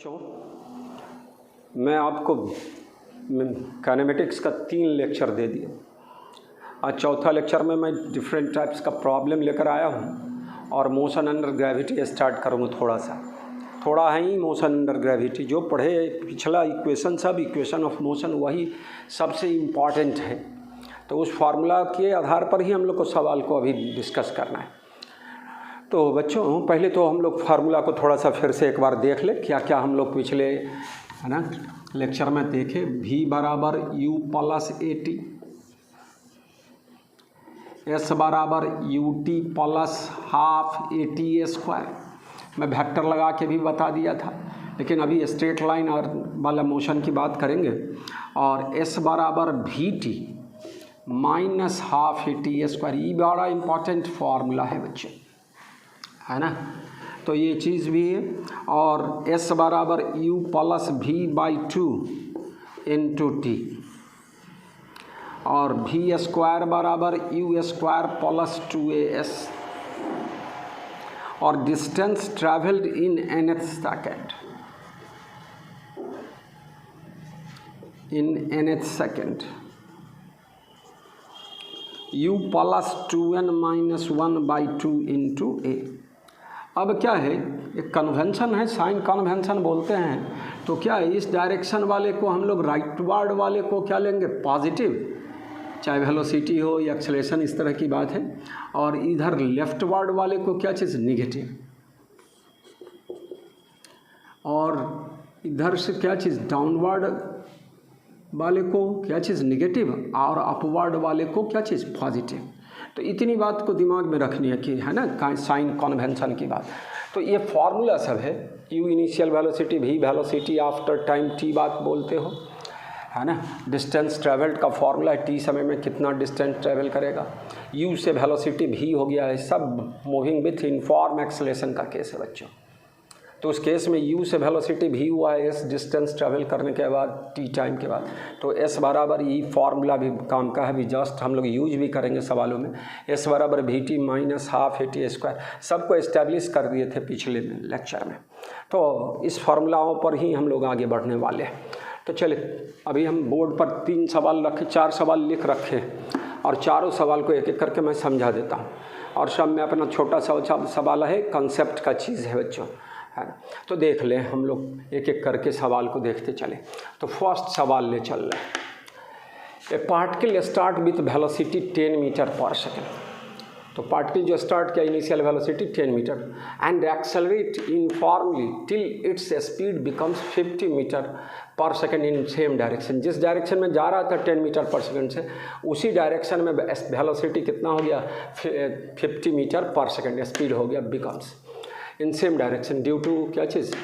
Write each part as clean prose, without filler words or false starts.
बच्चों, मैं आपको काइनेमेटिक्स का 3 लेक्चर दे दिया। आज चौथा लेक्चर में मैं डिफरेंट टाइप्स का प्रॉब्लम लेकर आया हूँ और मोशन अंडर ग्रेविटी स्टार्ट करूँगा। थोड़ा है ही मोशन अंडर ग्रेविटी, जो पढ़े पिछला इक्वेशन, सब इक्वेशन ऑफ मोशन वही सबसे इम्पॉर्टेंट है। तो उस फार्मूला के आधार पर ही हम लोग को सवाल को अभी डिस्कस करना है। तो बच्चों, पहले तो हम लोग फार्मूला को थोड़ा सा फिर से एक बार देख ले, क्या क्या हम लोग पिछले है ना लेक्चर में देखे। v बराबर u plus a T, s बराबर u t plus half a t square. मैं वेक्टर लगा के भी बता दिया था, लेकिन अभी स्ट्रेट लाइन और वाला मोशन की बात करेंगे। और s बराबर v t minus half a t square. ये बड़ा इम्पॉर्टेंट फार्मूला है बच्चे, है ना। तो ये चीज़ भी है। और s बराबर u plus v by 2 into t, और v स्क्वायर बराबर u स्क्वायर प्लस 2as, और distance travelled in nth second, in nth second, u plus 2n minus 1 by 2 into a। अब क्या है, एक कन्वेंशन है, साइन कन्वेंशन बोलते हैं। तो क्या है, इस डायरेक्शन वाले को हम लोग राइट वर्ड वाले को क्या लेंगे, पॉजिटिव, चाहे वेलोसिटी हो या एक्सेलरेशन, इस तरह की बात है। और इधर लेफ्ट वर्ड वाले को क्या चीज़, निगेटिव। और इधर से क्या चीज़, डाउनवर्ड वाले को क्या चीज़, निगेटिव, और अपवर्ड वाले को क्या चीज़, पॉजिटिव। तो इतनी बात को दिमाग में रखनी है कि, है ना, साइन कन्वेंशन की बात। तो ये फार्मूला सब है। u initial velocity, v velocity after time t बात बोलते हो, है ना। डिस्टेंस ट्रेवल्ड का फार्मूला है, t समय में कितना डिस्टेंस ट्रेवल करेगा। u से वेलोसिटी v हो गया है, सब मूविंग विथ यूनिफॉर्म एक्सेलरेशन का केस है बच्चों। तो उस केस में u से वेलोसिटी v हुआ है s डिस्टेंस ट्रैवल करने के बाद t टाइम के बाद। तो s बराबर, ये फार्मूला भी काम का है, भी जस्ट हम लोग यूज भी करेंगे सवालों में। s बराबर v t minus half a t square, सबको इस्टेब्लिश कर दिए थे पिछले लेक्चर में। तो इस फार्मूलाओं पर ही हम लोग आगे बढ़ने वाले हैं। तो चले, अभी हम बोर्ड पर 3 सवाल रखे, 4 सवाल लिख रखे, और चारों सवाल को एक एक करके मैं समझा देता हूँ। और सब में अपना छोटा सा सवाल है, कंसेप्ट का चीज़ है बच्चों, है ना। तो देख लें, हम लोग एक एक करके सवाल को देखते चले। तो फर्स्ट सवाल ले चल रहे हैं। A particle start with velocity 10 metre पर सेकेंड। तो पार्टिकल जो स्टार्ट किया, initial velocity 10 metre, and accelerate uniformly till its speed becomes 50 metre पर सेकेंड इन सेम डायरेक्शन। जिस डायरेक्शन में जा रहा था 10 मीटर पर सेकेंड से, उसी डायरेक्शन में वेलोसिटी कितना हो गया, 50 मीटर पर सेकेंड स्पीड हो गया, becomes in same direction due to क्या चीज़,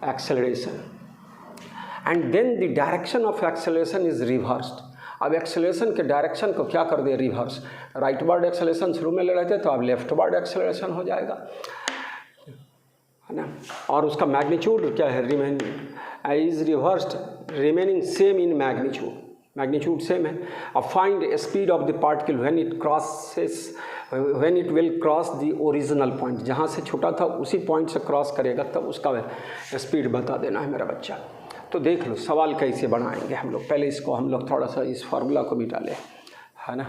acceleration. And then the direction of acceleration is reversed. अब एक्सेलरेशन के डायरेक्शन को क्या कर दिया, रिवर्स। राइट वर्ड एक्सेलरेशन शुरू में ले रहे थे, तो अब लेफ्ट वर्ड एक्सेलरेशन हो जाएगा, है ना। और उसका मैग्नीट्यूड क्या है, is reversed, remaining same in magnitude same है। अब find speed of the particle when it will cross the original point. जहाँ से छूटा था उसी पॉइंट से क्रॉस करेगा, तब उसका स्पीड बता देना है मेरा बच्चा। तो देख लो सवाल कैसे बनाएंगे हम लोग। पहले इसको हम लोग थोड़ा सा इस फार्मूला को भी डालें, है ना।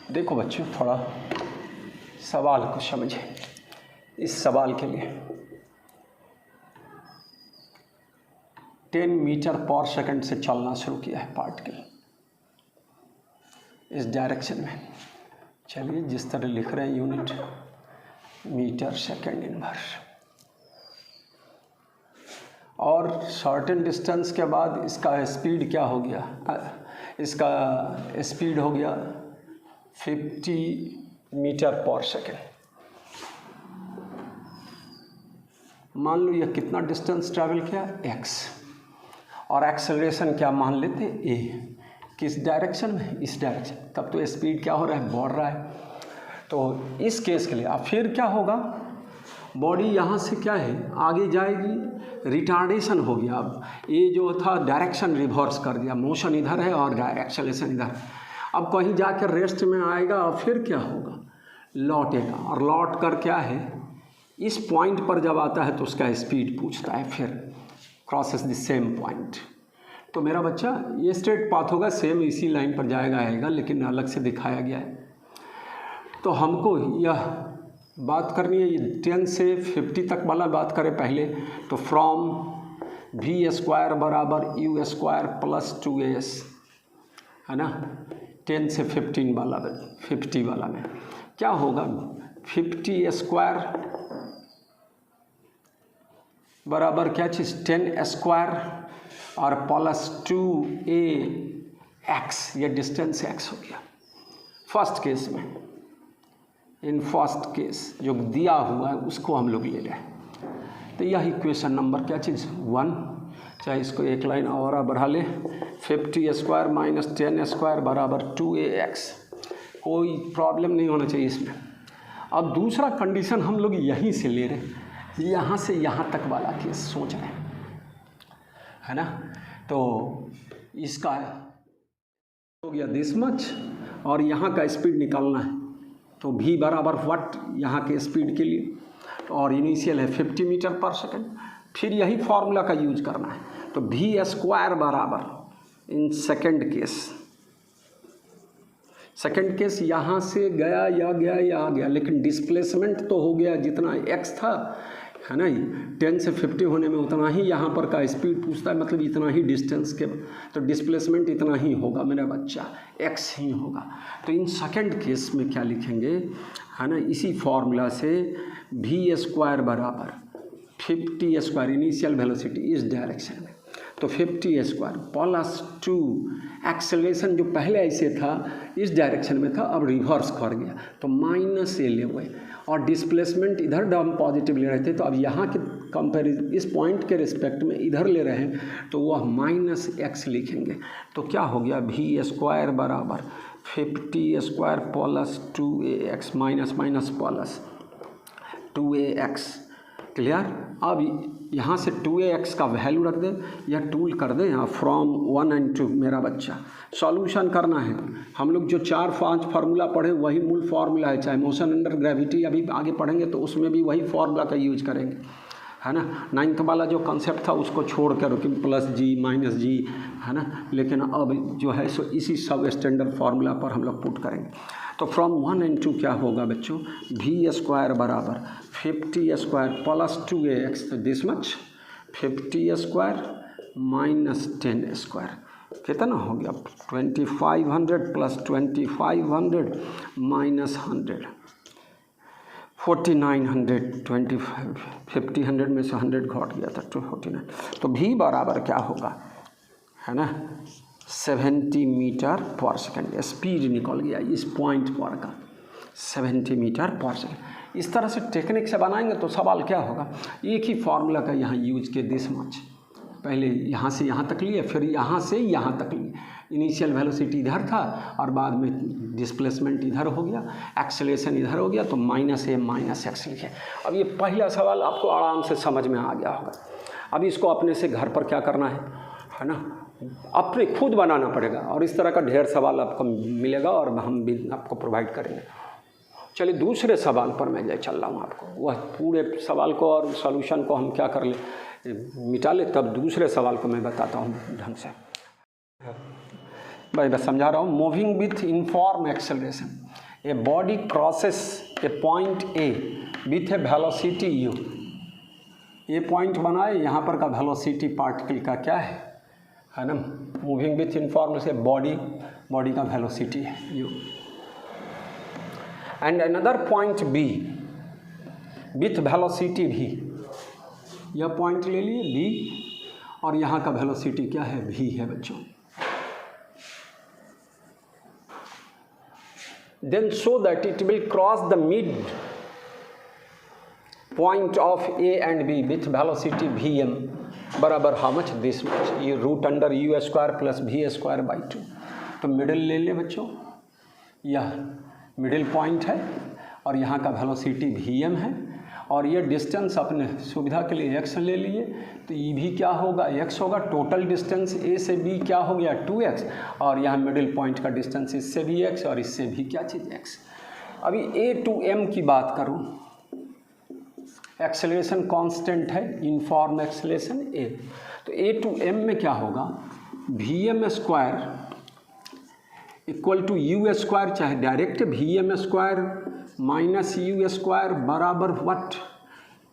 देखो बच्चों, थोड़ा सवाल को समझें। इस सवाल के लिए 10 मीटर पर सेकंड से चलना शुरू किया है पार्टिकल इस डायरेक्शन में। चलिए, जिस तरह लिख रहे हैं यूनिट मीटर सेकंड इनवर्स, और सर्टेन डिस्टेंस के बाद इसका स्पीड क्या हो गया, इसका स्पीड हो गया 50 मीटर पर सेकेंड। मान लो यह कितना डिस्टेंस ट्रैवल किया x, और एक्सेलरेशन क्या मान लेते a, किस डायरेक्शन में, इस डायरेक्शन। तब तो स्पीड क्या हो रहा है, बढ़ रहा है। तो इस केस के लिए अब फिर क्या होगा, बॉडी यहाँ से क्या है आगे जाएगी, रिटार्डेशन हो गया। अब ये जो था डायरेक्शन रिवर्स कर दिया, मोशन इधर है और एक्सेलरेशन इधर। अब कहीं जाकर रेस्ट में आएगा और फिर क्या होगा, लौटेगा, और लौट कर क्या है इस पॉइंट पर जब आता है तो उसका स्पीड पूछता है, फिर क्रॉसेस द सेम पॉइंट। तो मेरा बच्चा ये स्ट्रेट पाथ होगा, सेम इसी लाइन पर जाएगा आएगा, लेकिन अलग से दिखाया गया है। तो हमको यह बात करनी है, ये 10 से 50 तक वाला बात करें पहले। तो फ्रॉम v² बराबर u² प्लस 2as, है ना। 10 से 15 वाला, 50 वाला में क्या होगा, 50² बराबर क्या चीज़ 10² और प्लस 2ax, ये डिस्टेंस x हो गया फर्स्ट केस में। इन फर्स्ट केस जो दिया हुआ है उसको हम लोग ले रहे हैं। तो यह इक्वेशन नंबर क्या चीज़ 1, चाहे इसको एक लाइन और बढ़ा ले, 50² माइनस 10² बराबर 2ax। कोई प्रॉब्लम नहीं होना चाहिए इसमें। अब दूसरा कंडीशन हम लोग यहीं से ले रहे हैं, यहाँ से यहाँ तक वाला केस सोच रहे हैं, है ना। तो इसका हो गया दिस मच, और यहाँ का स्पीड निकालना है। तो v बराबर व्हाट यहाँ के स्पीड के लिए, और इनिशियल है 50 मीटर पर सेकेंड। फिर यही फार्मूला का यूज करना है। तो v² बराबर इन सेकेंड केस यहाँ से गया या गया या आ गया, लेकिन डिस्प्लेसमेंट तो हो गया जितना x था, है ना। 10 से 50 होने में उतना ही यहाँ पर का स्पीड पूछता है, मतलब इतना ही डिस्टेंस के, तो डिस्प्लेसमेंट इतना ही होगा मेरा बच्चा, x ही होगा। तो इन सेकंड केस में क्या लिखेंगे, है ना, इसी फॉर्मूला से v² बराबर 50² इनिशियल वेलोसिटी इस डायरेक्शन में, तो 50² प्लस 2 एक्सेलरेशन जो पहले ऐसे था इस डायरेक्शन में था, अब रिवर्स कर गया तो माइनस a ले हुए, और डिस्प्लेसमेंट इधर हम पॉजिटिव ले रहे थे, तो अब यहाँ के कंपेरिजन इस पॉइंट के रिस्पेक्ट में इधर ले रहे हैं, तो वह माइनस x लिखेंगे। तो क्या हो गया, v² बराबर 50² plus 2ax minus minus plus 2ax। Clear. अब यहाँ से 2ax का वैल्यू रख दे या टूल कर दे यहाँ फ्रॉम 1 and 2। मेरा बच्चा सॉल्यूशन करना है, हम लोग जो 4-5 फार्मूला पढ़े वही मूल फार्मूला है, चाहे मोशन अंडर ग्रेविटी अभी आगे पढ़ेंगे तो उसमें भी वही फार्मूला का यूज करेंगे, है ना। 9th वाला जो कंसेप्ट था उसको छोड़ कर कि प्लस g माइनस g, है ना, लेकिन अब जो है सो इसी सब स्टैंडर्ड फार्मूला पर हम लोग पुट करेंगे। तो फ्रॉम 1 and 2 क्या होगा बच्चों, v² बराबर 50² प्लस 2ax, तो दिस मच 50² माइनस 10² कितना हो गया 2500 प्लस 2500 माइनस 100 4900। 50 में से 100 घट गया था 249। तो v बराबर क्या होगा, है ना, 70 मीटर पर सेकेंड। स्पीड निकल गया इस पॉइंट पर का 70 मीटर पर सेकेंड। इस तरह से टेक्निक से बनाएंगे तो सवाल क्या होगा, एक ही फार्मूला का यहाँ यूज के दिस मच, पहले यहाँ से यहाँ तक लिए, फिर यहाँ से यहाँ तक लिए। इनिशियल वेलोसिटी इधर था और बाद में डिस्प्लेसमेंट इधर हो गया, एक्सेलरेशन इधर हो गया, तो माइनस a माइनस x लिखे। अब ये पहला सवाल आपको आराम से समझ में आ गया होगा। अब इसको अपने से घर पर क्या करना है ना, अपने खुद बनाना पड़ेगा, और इस तरह का ढेर सवाल आपको मिलेगा और हम भी आपको प्रोवाइड करेंगे। चलिए दूसरे सवाल पर मैं ले चल रहा हूँ आपको, वह पूरे सवाल को और सॉल्यूशन को हम क्या कर ले मिटा ले, तब दूसरे सवाल को मैं बताता हूँ ढंग से। भाई बस समझा रहा हूँ। Moving with uniform acceleration, a body crosses A point A with A velocity u। ये पॉइंट बनाए, यहाँ पर का वेलोसिटी पार्टिकल का क्या है ना, मूविंग विथ यूनिफॉर्म से बॉडी का वेलोसिटी है u। And another point b with velocity v, यह पॉइंट ले लिए b और यहाँ का वेलोसिटी क्या है v है बच्चों। then show that it will cross the mid point of A and B with velocity Vm बराबर how much, this much, ये root under u square plus v square by 2। तो मिडिल ले ले बच्चों, यह मिडिल पॉइंट है और यहाँ का वेलोसिटी Vm है और ये डिस्टेंस अपने सुविधा के लिए x ले लिए, तो ये भी क्या होगा, x होगा। टोटल डिस्टेंस A से B क्या हो गया 2x, और यहाँ मिडिल पॉइंट का डिस्टेंस इससे भी x और इससे भी क्या चीज़ x। अभी A to M की बात करूँ, एक्सेलरेशन कांस्टेंट है, यूनिफॉर्म एक्सेलरेशन A, तो A to M में क्या होगा, Vm square equal to u square, चाहे direct Vm square minus u square बराबर व्हाट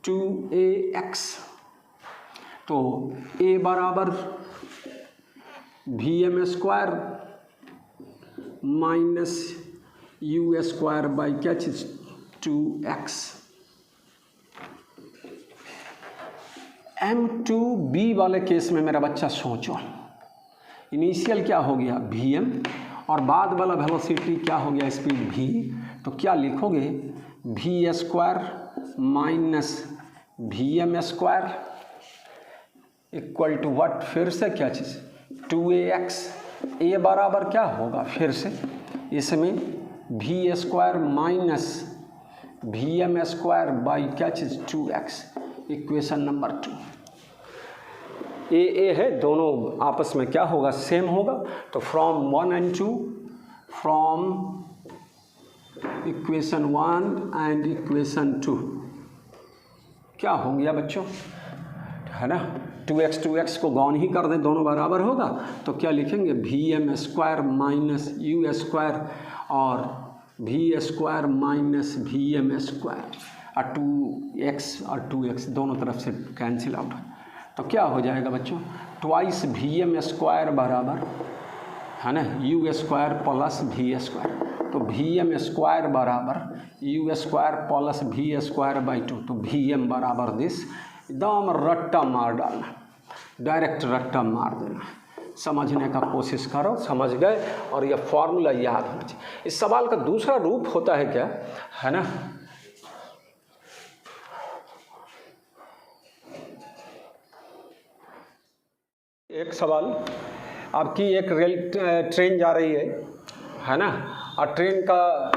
2ax। तो A बराबर Vm square minus u square by क्या चीज़ 2x। M2B वाले केस में मेरा बच्चा सोचो, इनिशियल क्या हो गया Vm और बाद वाला वेलोसिटी क्या हो गया स्पीड v, तो क्या लिखोगे v square minus Vm square equal to what, फिर से क्या चीज़ 2ax। A बराबर क्या होगा फिर से इसमें v square minus Vm square by क्या चीज़ 2x, इक्वेशन नंबर 2। ए है, दोनों आपस में क्या होगा सेम होगा, तो from 1 and 2, from equation 1 and equation 2 क्या हो गया बच्चों, है ना, 2x को गौन ही कर दें, दोनों बराबर होगा, तो क्या लिखेंगे Vm square minus u square और v square minus Vm square, और 2x और 2x दोनों तरफ से कैंसिल आउट, तो क्या हो जाएगा बच्चों ट्वाइस Vm स्क्वायर बराबर, है ना, u square plus v square, तो Vm स्क्वायर बराबर u square plus v square by 2, तो Vm बराबर दिस, एकदम रट्टा मार डालना, डायरेक्ट रट्टा मार देना, समझने का कोशिश करो, समझ गए, और यह फॉर्मूला याद होना चाहिए। इस सवाल का दूसरा रूप होता है क्या, है ना, एक सवाल, आपकी एक ट्रेन जा रही है ना, और ट्रेन का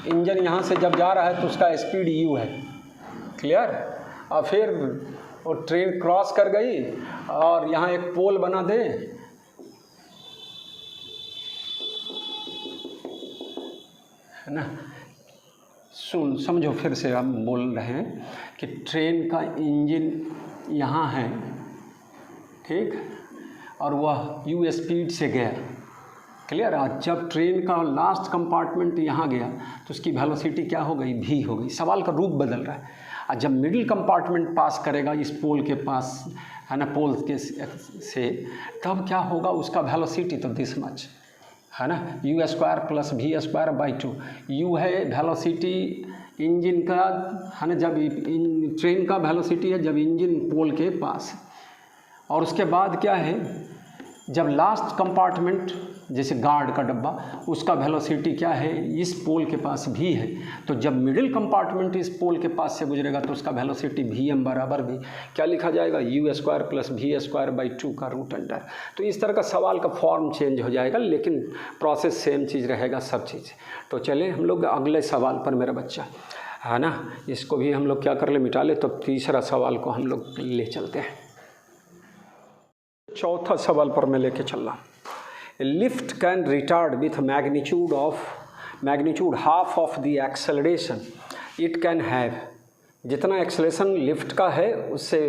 इंजन यहाँ से जब जा रहा है तो उसका स्पीड u है, क्लियर, और फिर वो ट्रेन क्रॉस कर गई और यहाँ एक पोल बना दे, है ना, समझो फिर से हम बोल रहे हैं कि ट्रेन का इंजन यहाँ है, ठीक, और वह u स्पीड से गया, क्लियर। आज जब ट्रेन का लास्ट कंपार्टमेंट यहाँ गया तो उसकी वेलोसिटी क्या हो गई v हो गई, सवाल का रूप बदल रहा है। और जब मिडिल कंपार्टमेंट पास करेगा इस पोल के पास, है ना, पोल के से, तब क्या होगा उसका वेलोसिटी, तो दिस मच, है ना, u square plus v square by 2, u है वेलोसिटी इंजन का, है ना, जब ट्रेन का वेलोसिटी है जब इंजन पोल के पास, और उसके बाद क्या है जब लास्ट कंपार्टमेंट जैसे गार्ड का डब्बा, उसका वेलोसिटी क्या है इस पोल के पास v है, तो जब मिडिल कंपार्टमेंट इस पोल के पास से गुजरेगा तो उसका वेलोसिटी Vm बराबर भी क्या लिखा जाएगा u square plus v square by 2 का रूट अंडर। तो इस तरह का सवाल का फॉर्म चेंज हो जाएगा, लेकिन प्रोसेस सेम चीज़ रहेगा सब चीज़। तो चले हम लोग अगले सवाल पर मेरा बच्चा, है ना, इसको भी हम लोग क्या कर ले, मिटा ले, तो तीसरा सवाल को हम लोग ले चलते हैं। चौथा सवाल पर मैं लेके चल रहा, lift can retard with magnitude half of the acceleration it can have, जितना एक्सेलरेशन लिफ्ट का है उससे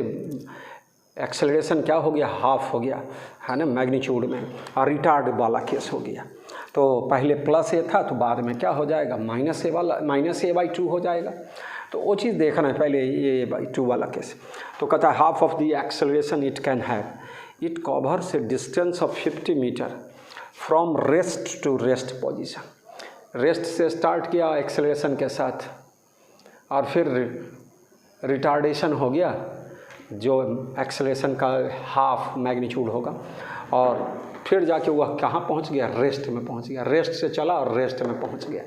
एक्सेलरेशन क्या हो गया हाफ हो गया, है ना, मैग्नीट्यूड में, और रिटार्ड वाला केस हो गया। तो पहले प्लस ए था तो बाद में क्या हो जाएगा माइनस ए वाला, माइनस ए बाई 2 हो जाएगा। तो वो चीज़ देखना है पहले, ए बाई 2 वाला केस। तो कहता है half of the acceleration it can have, it covers a distance of 50 metre from rest to rest position. Rest से स्टार्ट किया एक्सेलरेशन के साथ, और फिर रिटार्डेशन हो गया जो एक्सेलरेशन का हाफ मैग्नीट्यूड होगा, और फिर जाके वह कहाँ पहुँच गया, रेस्ट में पहुँच गया, रेस्ट से चला और रेस्ट में पहुँच गया।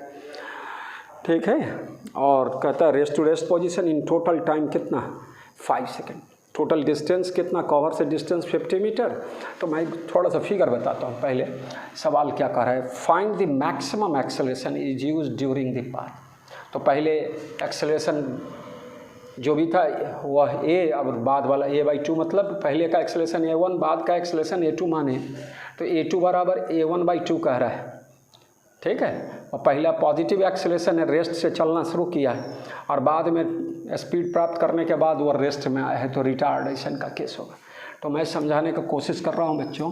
ठीक है। और कहता है rest to rest position in total time कितना, 5 सेकेंड। टोटल डिस्टेंस कितना, कवर से डिस्टेंस 50 मीटर। तो मैं थोड़ा सा फिगर बताता हूँ। पहले सवाल क्या कर रहा है, find the maximum acceleration is use during the path. तो पहले एक्सेलरेशन जो भी था वह a, अब बाद वाला a/2, मतलब पहले का एक्सेलरेशन a1, बाद का एक्सेलरेशन a2 माने, तो a2 बराबर a1/2 कह रहा है। ठीक है। और पहला पॉजिटिव एक्सेलरेशन है, रेस्ट से चलना शुरू किया है, और बाद में स्पीड प्राप्त करने के बाद वो रेस्ट में आया है, तो रिटार्डेशन का केस होगा। तो मैं समझाने का कोशिश कर रहा हूँ बच्चों,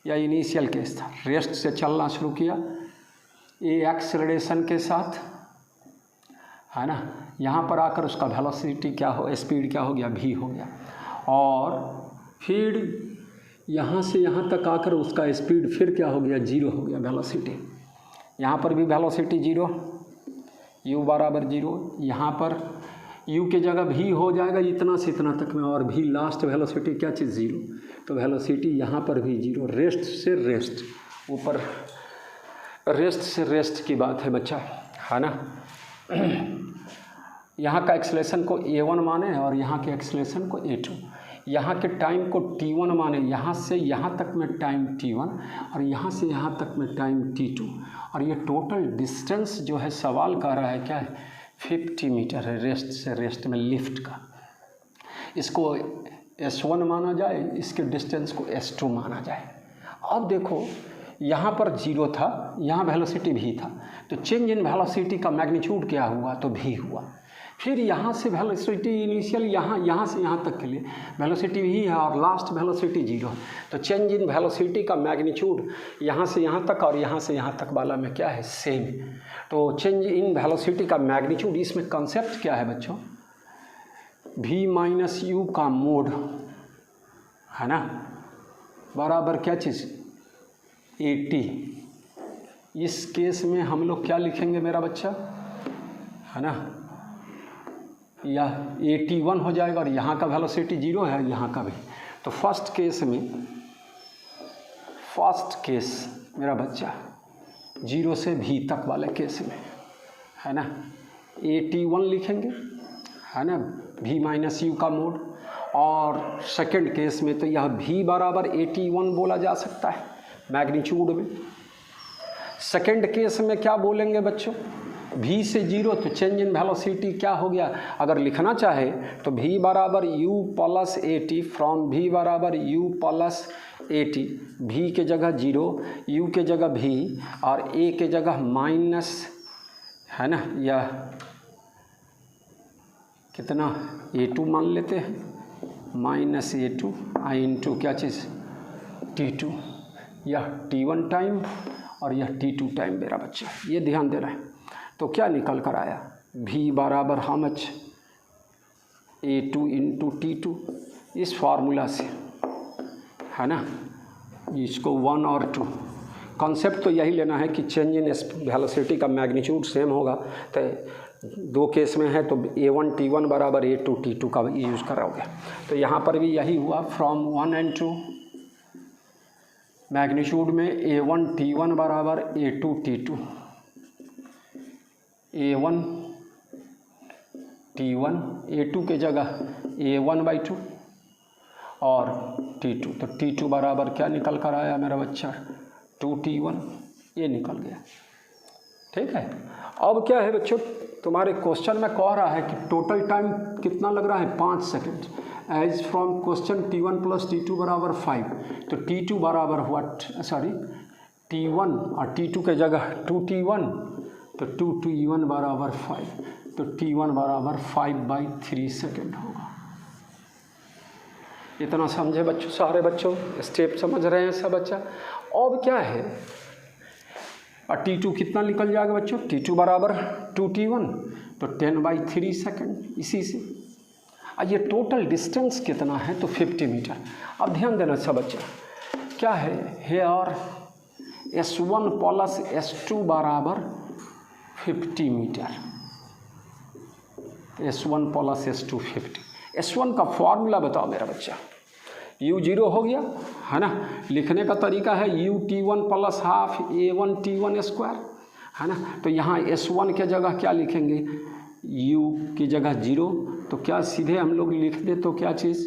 या इनिशियल केस था, रेस्ट से चलना शुरू किया ए एक्सेलरेशन के साथ, है ना। यहाँ पर आकर उसका वेलोसिटी क्या हो, स्पीड क्या हो गया, v हो गया। और फिर यहाँ से यहाँ तक आकर उसका स्पीड फिर क्या हो गया, 0 हो गया वेलोसिटी। यहाँ पर भी वेलोसिटी 0, u बराबर 0। यहाँ पर u की जगह v हो जाएगा इतना से इतना तक में, और v लास्ट वेलोसिटी क्या चीज़, 0। तो वेलोसिटी यहाँ पर भी 0। रेस्ट से रेस्ट, ऊपर रेस्ट से रेस्ट की बात है बच्चा, है ना। यहाँ का एक्सेलरेशन को a1 माने और यहाँ के एक्सेलरेशन को a2। यहाँ के टाइम को t1 माने, यहाँ से यहाँ तक में टाइम t1 और यहाँ से यहाँ तक में टाइम t2। और ये टोटल डिस्टेंस जो है सवाल कर रहा है क्या है, 50 मीटर है रेस्ट से रेस्ट में लिफ्ट का। इसको s1 माना जाए, इसके डिस्टेंस को s2 माना जाए। अब देखो यहाँ पर 0 था, यहाँ वेलोसिटी v था, तो चेंज इन वेलोसिटी का मैग्नीट्यूड क्या हुआ, तो v हुआ। फिर यहाँ से वेलोसिटी इनिशियल यहाँ से यहाँ तक के लिए वेलोसिटी v है और लास्ट वेलोसिटी 0 है, तो चेंज इन वेलोसिटी का मैग्नीट्यूड यहाँ से यहाँ तक और यहाँ से यहाँ तक वाला में क्या है, सेम। तो चेंज इन वेलोसिटी का मैग्नीट्यूड, इसमें कंसेप्ट क्या है बच्चों, v माइनस u का मोड, है ना, बराबर क्या चीज़, 80। इस केस में हम लोग क्या लिखेंगे मेरा बच्चा, है ना, या 81 हो जाएगा, और यहाँ का वेलोसिटी 0 है, यहाँ का भी। तो फर्स्ट केस मेरा बच्चा 0 से v तक वाले केस में, है ना, 81 लिखेंगे, है ना, v माइनस u का मोड। और सेकंड केस में तो यह v बराबर 81 बोला जा सकता है मैग्नीट्यूड में। सेकंड केस में क्या बोलेंगे बच्चों, v से 0, तो चेंज इन वेलोसिटी क्या हो गया, अगर लिखना चाहे तो v बराबर u प्लस 80 फ्रॉम v बराबर u प्लस 80। v के जगह 0, u के जगह v और a के जगह माइनस, है ना, या कितना a2 मान लेते हैं, माइनस a2 आई इंटू क्या चीज़, t2। यह t1 टाइम और यह t2 टाइम मेरा बच्चा, ये ध्यान देना है। तो क्या निकल कर आया, v बराबर how much, a2 into t2, इस फार्मूला से, है ना, इसको 1 और 2। कॉन्सेप्ट तो यही लेना है कि चेंज इन वेलोसिटी का मैग्नीट्यूड सेम होगा। तो दो केस में है तो a1 t1 बराबर a2 t2 का यूज़ करोगे। तो यहाँ पर भी यही हुआ, फ्रॉम 1 and 2 मैग्नीट्यूड में a1 t1 बराबर a2 t2, a1 t1 a2 के जगह a1/2 और t2, तो t2 बराबर क्या निकल कर आया मेरा बच्चा, 2t1, ये निकल गया। ठीक है। अब क्या है बच्चों, तुम्हारे क्वेश्चन में कह रहा है कि टोटल टाइम कितना लग रहा है, 5 second. As from question t1 plus t2 बराबर 5, तो t2 बराबर t1 और t2 के जगह 2t1, तो 2t1 बराबर 5, तो t1 बराबर 5/3 सेकेंड होगा। इतना समझे बच्चों, सारे बच्चों स्टेप समझ रहे हैं सब बच्चा। अब क्या है, और t2 कितना निकल जाएगा बच्चों, t2 बराबर 2t1, तो 10/3 सेकेंड। इसी से ये टोटल डिस्टेंस कितना है, तो 50 मीटर। अब ध्यान देना सब बच्चा, क्या है हेयर s1 प्लस s2 बराबर 50 metre, s1 plus s2 50। s1 का फॉर्मूला बताओ मेरा बच्चा, u 0 हो गया, है ना। लिखने का तरीका है u t1 plus half a1 t1 square, है ना। तो यहाँ S1 के जगह क्या लिखेंगे, U की जगह 0, तो क्या सीधे हम लोग लिख दे तो क्या चीज़,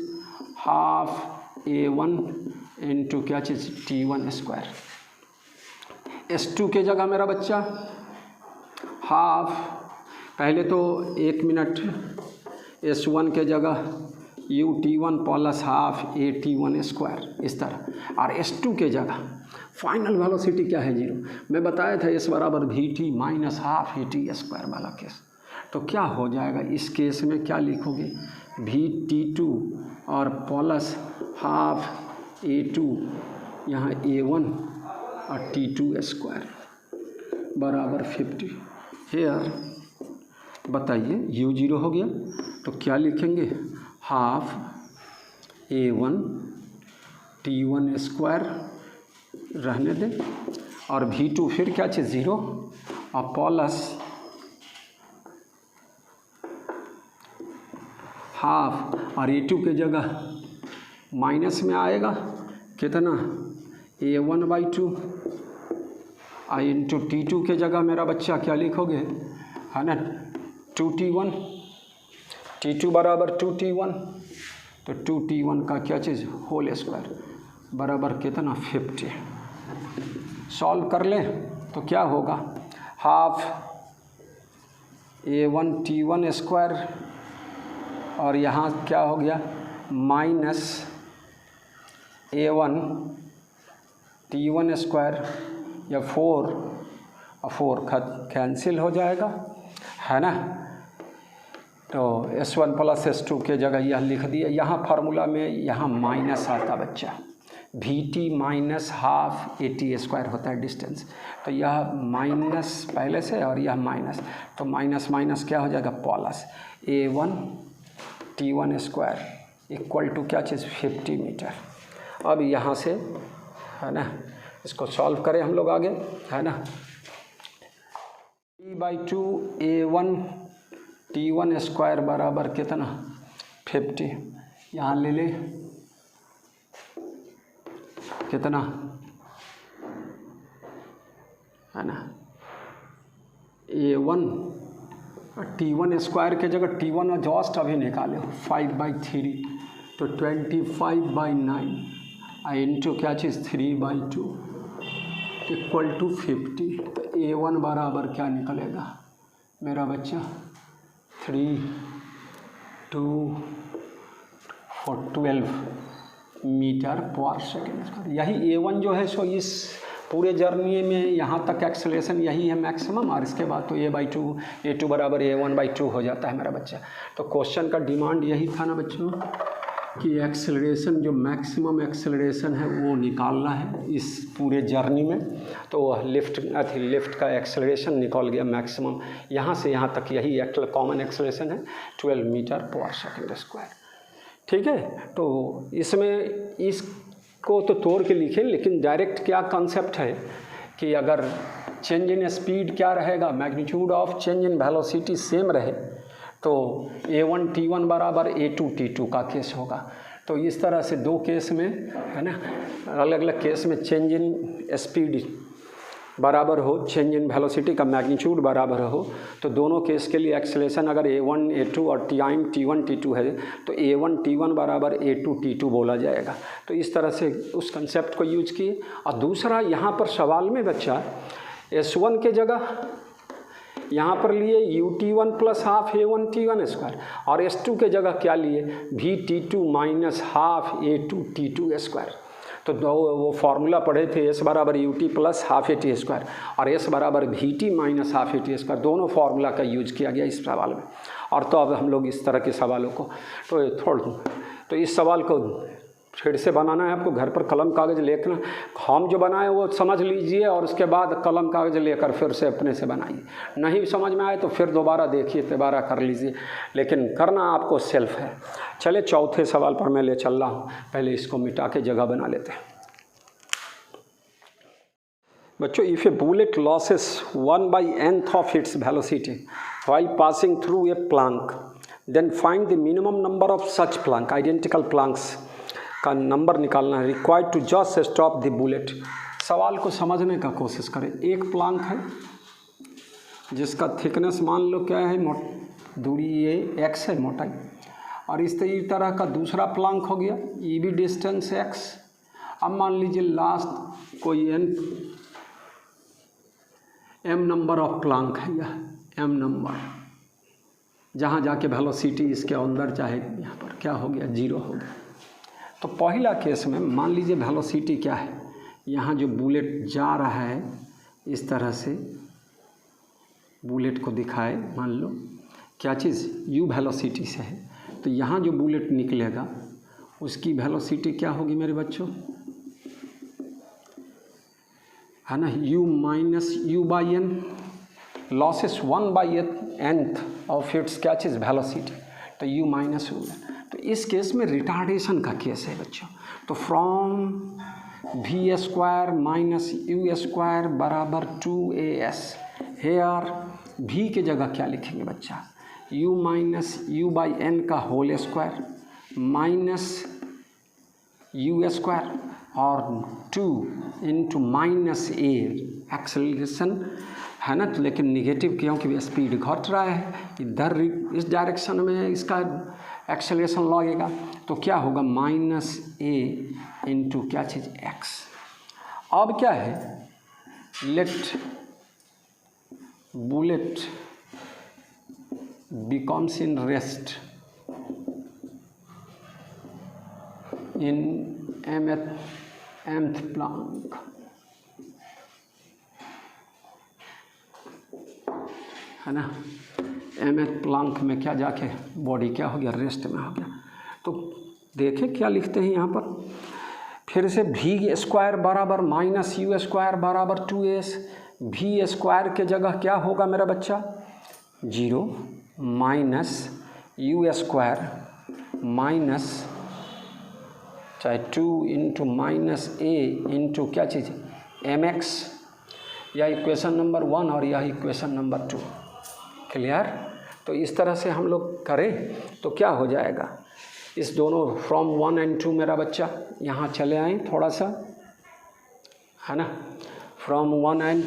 हाफ A1 इंटू क्या चीज़ T1 स्क्वायर। S2 के जगह मेरा बच्चा हाफ, पहले तो 1 मिनट, S1 के जगह UT1 plus half AT1 square इस तरह, और S2 के जगह फाइनल वेलोसिटी क्या है 0। मैं बताया था S बराबर VT minus half AT square वाला केस। तो क्या हो जाएगा इस केस में, क्या लिखोगे, VT2 और प्लस हाफ A2 यहाँ A1 और T2 स्क्वायर बराबर 50। हेयर बताइए U0 हो गया, तो क्या लिखेंगे, हाफ A1 T1 स्क्वायर रहने दें, और V2 फिर क्या चीज़ 0 और प्लस हाफ, और A2 के जगह माइनस में आएगा कितना, A1/2 और इंटू T2 के जगह मेरा बच्चा क्या लिखोगे, है ना 2T1, T2 बराबर 2T1, तो 2T1 का क्या चीज़ होल स्क्वायर बराबर कितना 50। सॉल्व कर लें तो क्या होगा, हाफ A1 T1 स्क्वायर, और यहाँ क्या हो गया माइनस A1 T1 स्क्वायर, या 4 और 4 कैंसिल हो जाएगा, है ना। तो S1 प्लस S2 के जगह यह लिख दिया। यहाँ फार्मूला में यहाँ माइनस आता बच्चा, VT minus half AT square होता है डिस्टेंस, तो यह माइनस पहले से और यह माइनस, तो माइनस माइनस क्या हो जाएगा plus A1 T1 square equal to क्या चीज़ 50 मीटर। अब यहाँ से है ना इसको सॉल्व करें हम लोग आगे, है ना, 3/2 A1 T1 स्क्वायर बराबर कितना 50, यहाँ ले ले कितना, है ना, A1 T1 स्क्वायर के जगह T1 जस्ट अभी निकाले 5/3, तो 25/9 इंटू क्या चीज़ 3/2 इक्वल टू 50। तो A1 बराबर क्या निकलेगा मेरा बच्चा 3 2 12 मीटर पर सेकेंड। यही A1 जो है सो इस पूरे जर्नी में यहाँ तक एक्सेलरेशन यही है मैक्सिमम, और इसके बाद तो A/2 A2 बराबर A1/2 हो जाता है मेरा बच्चा। तो क्वेश्चन का डिमांड यही था ना बच्चों कि एक्सेलरेशन जो मैक्सिमम एक्सेलरेशन है वो निकालना है इस पूरे जर्नी में। तो लिफ्ट का एक्सेलरेशन निकल गया मैक्सिमम, यहाँ से यहाँ तक यही कॉमन एक्सेलरेशन है 12 मीटर पर सेकेंड स्क्वायर। ठीक है, तो इसमें इसको तो तोड़ के लिखें, लेकिन डायरेक्ट क्या कॉन्सेप्ट है कि अगर चेंज इन स्पीड क्या रहेगा, magnitude of change in velocity same रहे तो A1 T1 बराबर A2 T2 का केस होगा। तो इस तरह से दो केस में है ना, अलग अलग केस में चेंज इन स्पीड बराबर हो, चेंज इन वेलोसिटी का मैग्नीट्यूड बराबर हो, तो दोनों केस के लिए एक्सेलरेशन अगर A1 A2 और T1 T2 है तो A1 T1 बराबर A2 T2 बोला जाएगा। तो इस तरह से उस कंसेप्ट को यूज किए। और दूसरा यहाँ पर सवाल में बच्चा S1 के जगह यहाँ पर लिए UT1 plus half A1 T1 square, और S2 के जगह क्या लिए VT2 minus half A2 T2 square. तो वो फार्मूला पढ़े थे S बराबर UT plus half AT square और S बराबर VT minus half AT square, दोनों फार्मूला का यूज किया गया इस सवाल में। और तो अब हम लोग इस तरह के सवालों को तो इस सवाल को फिर से बनाना है आपको, घर पर कलम कागज़ लेकर हम जो बनाए वो समझ लीजिए और उसके बाद कलम कागज़ लेकर फिर से अपने से बनाइए। नहीं समझ में आए तो फिर दोबारा देखिए, दोबारा कर लीजिए, लेकिन करना आपको सेल्फ है। चले चौथे सवाल पर मैं ले चल रहा हूँ, पहले इसको मिटा के जगह बना लेते हैं बच्चों। If A bullet losses 1/nth of its velocity while passing through a plank, then find the minimum number of such plank, identical planks का नंबर निकालना है। Required to just stop the bullet. सवाल को समझने का कोशिश करें। एक प्लांक है जिसका थिकनेस मान लो क्या है, दूरी ये x है मोटाई, और इस तरह का दूसरा प्लांक हो गया, ये भी डिस्टेंस x। अब मान लीजिए लास्ट कोई m नंबर ऑफ प्लांक है, यह m नंबर, जहाँ जाके वेलोसिटी इसके अंदर चाहे यहाँ पर क्या हो गया, 0 हो गया। तो पहला केस में मान लीजिए वेलोसिटी क्या है, यहाँ जो बुलेट जा रहा है इस तरह से बुलेट को दिखाए, मान लो क्या चीज़ u वेलोसिटी से है, तो यहाँ जो बुलेट निकलेगा उसकी वेलोसिटी क्या होगी मेरे बच्चों, है ना, u minus u by n, losses 1/nth of its क्या चीज़ वेलोसिटी, तो u माइनस u। तो इस केस में रिटार्डेशन का केस है बच्चों। तो from v square minus u square बराबर 2as, हेयर v के जगह क्या लिखेंगे बच्चा, u minus u by n का whole square minus u square और 2 इंटू माइनस a एक्सेलरेशन है ना, तो लेकिन निगेटिव क्योंकि स्पीड घट रहा है, इधर इस डायरेक्शन में इसका एक्सेलरेशन लगेगा, तो क्या होगा माइनस a इंटू क्या चीज़ x। अब क्या है, let bullet becomes in rest in mth plank, है ना, mth प्लांक में क्या जाके बॉडी क्या हो गया, रेस्ट में हो गया। तो देखें क्या लिखते हैं यहाँ पर, फिर से v स्क्वायर बराबर माइनस u स्क्वायर बराबर 2s, v स्क्वायर के जगह क्या होगा मेरा बच्चा 0 माइनस u स्क्वायर माइनस चाहे 2 इंटू माइनस a इंटू क्या चीज़ mx, यह इक्वेशन नंबर 1 और यह इक्वेशन नंबर 2। क्लियर। तो इस तरह से हम लोग करें तो क्या हो जाएगा, इस दोनों फ्रॉम 1 एंड 2 मेरा बच्चा यहाँ चले आए थोड़ा सा, है ना, फ्रॉम 1 एंड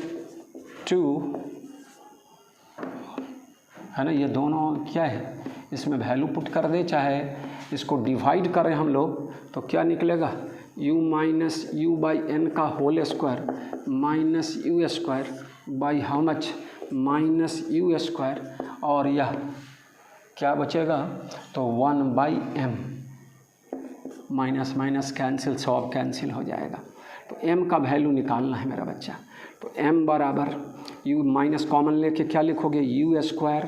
2 है ना, ये दोनों क्या है, इसमें वैल्यू पुट कर दे, चाहे इसको डिवाइड करें हम लोग तो क्या निकलेगा u minus u by n का whole square minus u square by how much minus u square, और यह क्या बचेगा तो 1/m, माइनस माइनस कैंसिल, सब कैंसिल हो जाएगा। तो m का वैल्यू निकालना है मेरा बच्चा, तो m बराबर u माइनस कॉमन लेके क्या लिखोगे u square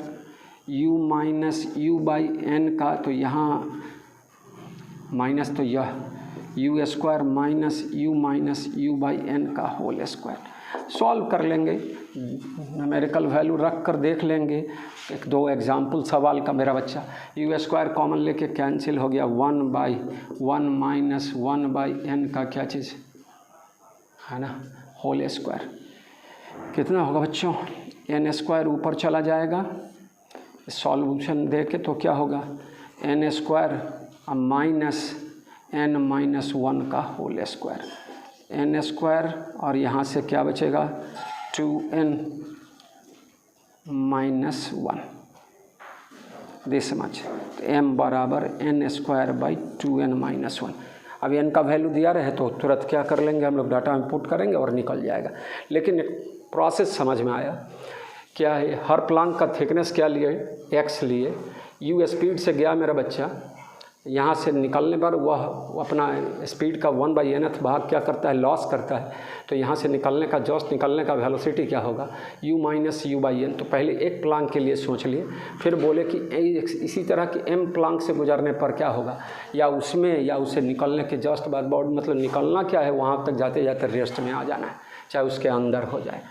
u minus u by n का, तो यहाँ माइनस, तो यह u square minus u by n का होल स्क्वायर। सॉल्व कर लेंगे, न्यूमेरिकल वैल्यू रख कर देख लेंगे, 1-2 एग्जाम्पल सवाल का मेरा बच्चा। u स्क्वायर कॉमन लेके कैंसिल हो गया, 1/1 माइनस 1/n का क्या चीज़ है ना होल स्क्वायर, कितना होगा बच्चों n स्क्वायर ऊपर चला जाएगा, सॉल्यूशन दे के तो क्या होगा n square minus n minus 1 का होल स्क्वायर, n स्क्वायर और यहाँ से क्या बचेगा 2n माइनस 1 दिस मच, तो m बराबर n square by 2n minus 1। अब n का वैल्यू दिया रहे तो तुरंत क्या कर लेंगे हम लोग, डाटा में पुट करेंगे और निकल जाएगा। लेकिन एक प्रोसेस समझ में आया क्या है, हर प्लांक का थिकनेस क्या लिए x लिए, u स्पीड से गया मेरा बच्चा, यहाँ से निकलने पर वह अपना स्पीड का 1/nth भाग क्या करता है लॉस करता है, तो यहाँ से निकलने का जस्ट निकलने का वेलोसिटी क्या होगा u minus u by n. तो पहले एक प्लांक के लिए सोच लिए, फिर बोले कि इसी तरह की m प्लांक से गुजरने पर क्या होगा, या उसमें या उसे निकलने के जस्ट बाद बॉडी मतलब निकलना क्या है, वहाँ तक जाते जाते रेस्ट में आ जाना है, चाहे उसके अंदर हो जाए।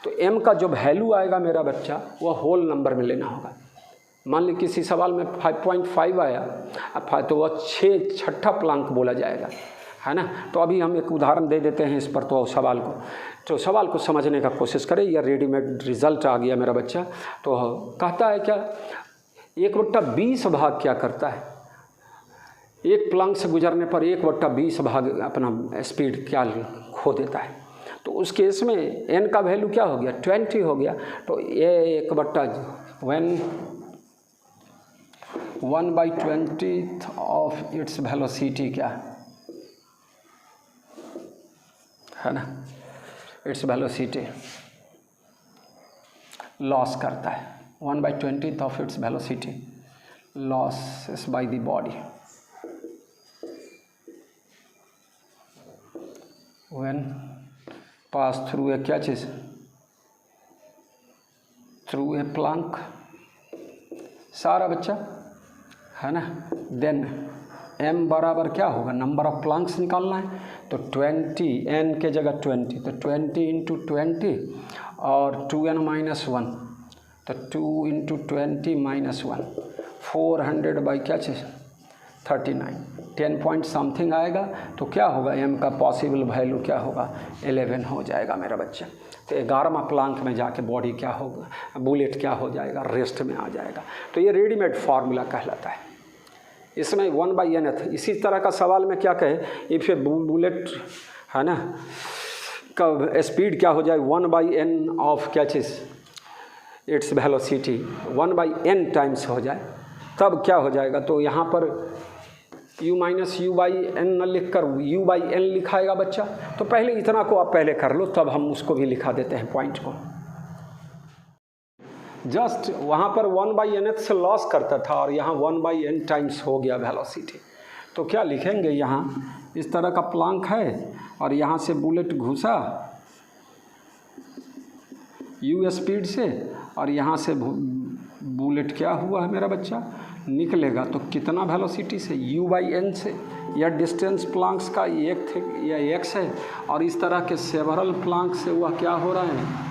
तो m का जो वैल्यू आएगा मेरा बच्चा वह होल नंबर में लेना होगा। मान ली किसी सवाल में 5.5 आया, अब तो वह 6 प्लांक बोला जाएगा, है ना। तो अभी हम एक उदाहरण दे देते हैं इस पर, तो सवाल को समझने का कोशिश करें। या रेडीमेड रिजल्ट आ गया मेरा बच्चा, तो कहता है क्या 1/20 भाग क्या करता है, एक प्लांक से गुजरने पर 1/20 भाग अपना स्पीड क्या खो देता है। तो उस केस में n का वैल्यू क्या हो गया, 20 हो गया। तो ये 1/20 ऑफ इट्स वेलोसिटी क्या है ना, इट्स वेलोसिटी लॉस करता है, 1/20 of its velocity losses by the body when pass through a क्या चीज़, थ्रू ए प्लैंक, सारा बच्चा है ना। देन m बराबर क्या होगा, नंबर ऑफ प्लैंक्स निकालना है, तो 20, n के जगह 20, तो 20 × 20 और 2n-1, तो 2 × 20 - 1, 400 बाई क्या चीज़ 39, 10 पॉइंट समथिंग आएगा। तो क्या होगा, m का पॉसिबल वैल्यू क्या होगा, 11 हो जाएगा मेरा बच्चा। तो 11वां प्लैंक में जाके बॉडी क्या होगा, बुलेट क्या हो जाएगा, रेस्ट में आ जाएगा। तो ये रेडीमेड फार्मूला कहलाता है। इसमें 1/nth, इसी तरह का सवाल में क्या कहे, इफ़ ए बुलेट है ना का स्पीड क्या हो जाए, 1/n ऑफ क्या चीज़ इट्स वेलोसिटी 1/n टाइम्स हो जाए, तब क्या हो जाएगा। तो यहाँ पर u - u/n न लिख कर u/n लिखाएगा बच्चा। तो पहले इतना को आप पहले कर लो, तब हम उसको भी लिखा देते हैं पॉइंट को। जस्ट वहाँ पर 1/nth से लॉस करता था और यहाँ 1/n टाइम्स हो गया वेलोसिटी। तो क्या लिखेंगे, यहाँ इस तरह का प्लैंक है और यहाँ से बुलेट घुसा u स्पीड से, और यहाँ से बुलेट क्या हुआ है मेरा बच्चा, निकलेगा। तो कितना वेलोसिटी से, u/n से। यह डिस्टेंस प्लैंक्स का एक थे या x है, और इस तरह के सेवरल प्लैंक से वह क्या हो रहा है,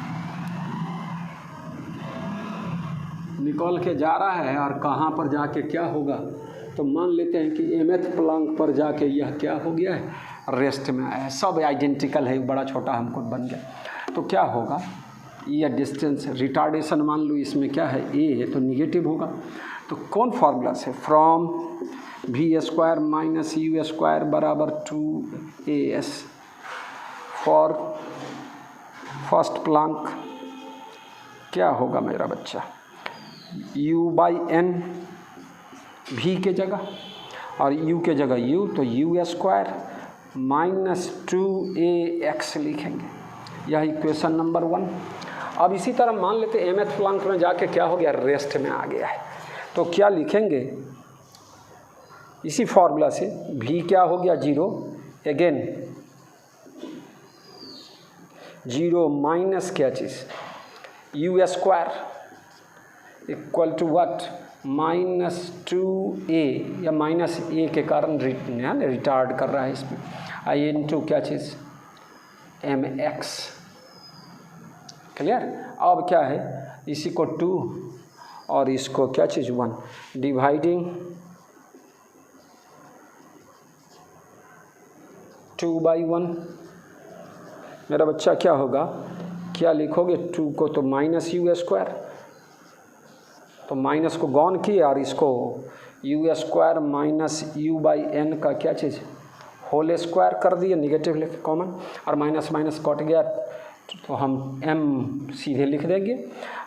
निकल के जा रहा है। और कहाँ पर जाके क्या होगा, तो मान लेते हैं कि mth प्लैंक पर जाके यह क्या हो गया है, रेस्ट में आया है। सब आइडेंटिकल है, बड़ा छोटा हमको बन गया। तो क्या होगा, यह डिस्टेंस रिटार्डेशन मान लो इसमें क्या है, a है, तो निगेटिव होगा। तो कौन फार्मूला से, फ्रॉम v² - u² बराबर 2as फॉर फर्स्ट प्लैंक क्या होगा मेरा बच्चा, u/n v के जगह और u के जगह u, तो u² - 2ax लिखेंगे। यह इक्वेशन नंबर 1। अब इसी तरह मान लेते हैं mth प्लैंक में जाके क्या हो गया, रेस्ट में आ गया है। तो क्या लिखेंगे, इसी फॉर्मूला से v क्या हो गया 0, अगेन 0 माइनस क्या चीज़ u² equal to what, -2a, या -a के कारण रिटार्ड कर रहा है इसमें, i × क्या चीज़ mx। क्लियर। अब क्या है, इसी को 2 और इसको क्या चीज़ 1, डिवाइडिंग 2/1 मेरा बच्चा क्या होगा, क्या लिखोगे, 2 को तो -u², तो माइनस को गॉन किया और इसको u² - u/n का क्या चीज़ होल स्क्वायर कर दिए, निगेटिव लिख कॉमन, और माइनस माइनस कट गया, तो हम m सीधे लिख देंगे।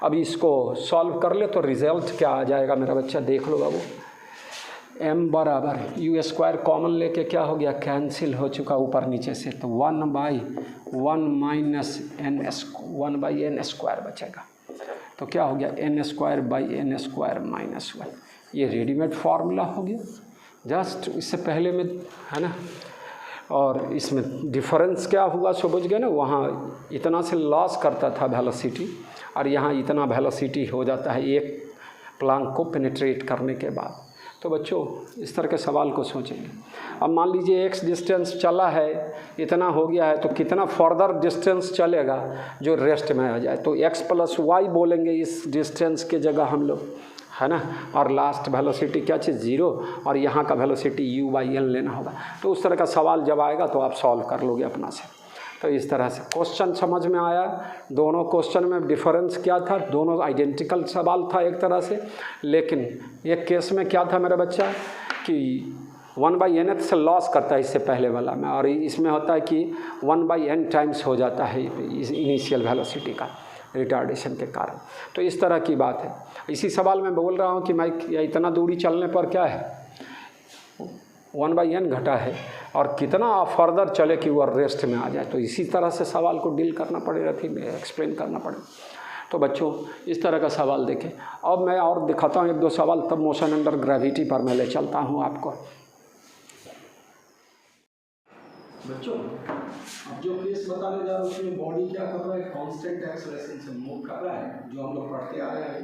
अब इसको सॉल्व कर ले तो रिजल्ट क्या आ जाएगा मेरा बच्चा, देख लो बाबू। m बराबर u² कॉमन लेके क्या हो गया, कैंसिल हो चुका ऊपर नीचे से, तो 1/n² बचेगा। तो क्या हो गया, n² - 1। ये रेडीमेड फार्मूला हो गया, जस्ट इससे पहले में है ना। और इसमें डिफरेंस क्या हुआ सो बुझ गए ना, वहाँ इतना से लॉस करता था वेलोसिटी, और यहाँ इतना वेलोसिटी हो जाता है एक प्लैंक को पेनिट्रेट करने के बाद। तो बच्चों इस तरह के सवाल को सोचेंगे। अब मान लीजिए x डिस्टेंस चला है, इतना हो गया है, तो कितना फर्दर डिस्टेंस चलेगा जो रेस्ट में आ जाए, तो x + y बोलेंगे इस डिस्टेंस के जगह हम लोग, है ना। और लास्ट वेलोसिटी क्या चीज़ 0, और यहाँ का वेलोसिटी u/n लेना होगा। तो उस तरह का सवाल जब आएगा तो आप सॉल्व कर लोगे अपना से। तो इस तरह से क्वेश्चन समझ में आया। दोनों क्वेश्चन में डिफरेंस क्या था, दोनों आइडेंटिकल सवाल था एक तरह से, लेकिन एक केस में क्या था मेरा बच्चा कि 1/nth से लॉस करता है इससे पहले वाला में, और इसमें होता है कि 1/n टाइम्स हो जाता है इस इनिशियल वेलोसिटी का रिटार्डेशन के कारण। तो इस तरह की बात है। इसी सवाल में बोल रहा हूँ कि मैं इतना दूरी चलने पर क्या है 1/n घटा है, और कितना फर्दर चले कि वो रेस्ट में आ जाए। तो इसी तरह से सवाल को डील करना पड़ेगा, फिर एक्सप्लेन करना पड़ेगा। तो बच्चों इस तरह का सवाल देखें। अब मैं और दिखाता हूँ 1-2 सवाल, तब मोशन अंडर ग्रेविटी पर मैं ले चलता हूँ आपको। बच्चों अब जो केस बताने जा रहा हूँ उसमें बॉडी क्या कर रहा है, कांस्टेंट एक्सेलरेशन से मूव कर रहा है, जो हम लोग पढ़ते आ रहे हैं।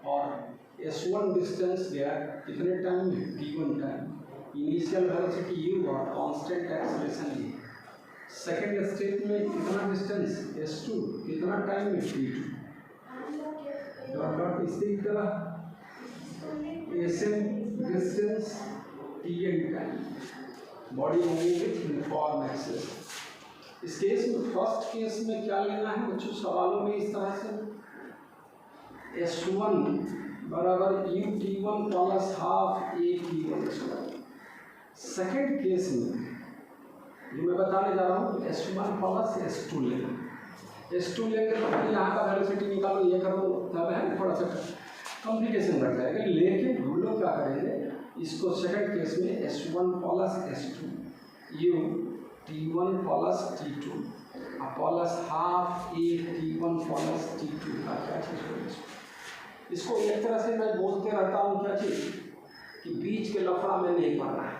और s1 डिस्टेंस गया कितने टाइम में, t1 time, initial velocity u और constant acceleration v। Second step में कितना डिस्टेंस s2, कितना टाइम में t2, डॉट डॉट इसी तरह sn distance tn time, body moving with uniform access. इस केस में फर्स्ट केस में क्या लेना है बच्चों, सवालों में इस तरह से s1 बराबर ut1 plus half at1। Second case में जो मैं बताने जा रहा हूँ s1 प्लस s2 लेना। s2 लेंगे तो फिर यहाँ का वेलोसिटी निकालो, ये करो, तब है थोड़ा सा कॉम्प्लिकेशन बढ़ जाएगा। लेकिन हम लोग क्या करेंगे, इसको सेकंड केस में s1 plus s2 u t1 plus t2 plus half at1 plus t2 का क्या चीज़ होगी। इसको एक तरह से मैं बोलते रहता हूँ क्या चीज़ कि बीच के लफड़ा में नहीं पड़ना है।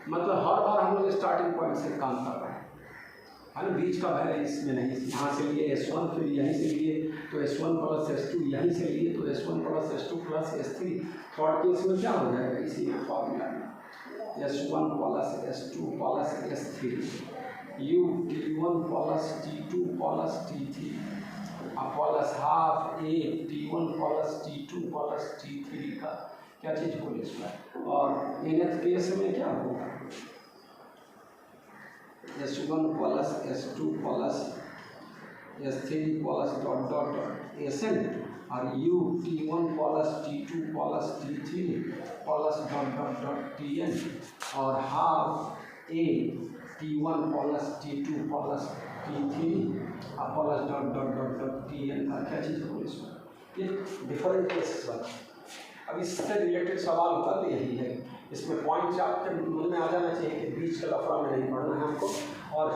मतलब हर बार हम लोग स्टार्टिंग पॉइंट से काम कर रहे हैं, है ना, बीच का वैल्यू इसमें नहीं। यहाँ से लिए s1, फिर यहीं से लिए तो s1 प्लस s2, यहीं से लिए तो s1 plus s2 plus s3। Third case में क्या हो जाएगा, इसी फॉर्मूला में s1 plus s2 plus s3 u t1 plus t2 plus t3 plus half at1 plus t2 plus t3 का क्या चीज़ होगी इसमें। और nth केस में क्या होगा, s1 plus s2 plus s3 plus dot dot dot sn और u t1 plus t2 plus t3 plus dot dot dot tn और half a t1 plus t2 plus t3 plus dot dot dot dot tn का क्या चीज़ होगी इसमें। ये different cases बना। अब इससे रिलेटेड सवाल होता तो यही है, इसमें पॉइंट्स आपके मन में आ जाना चाहिए कि बीच के लफड़ा में नहीं पढ़ना है हमको। और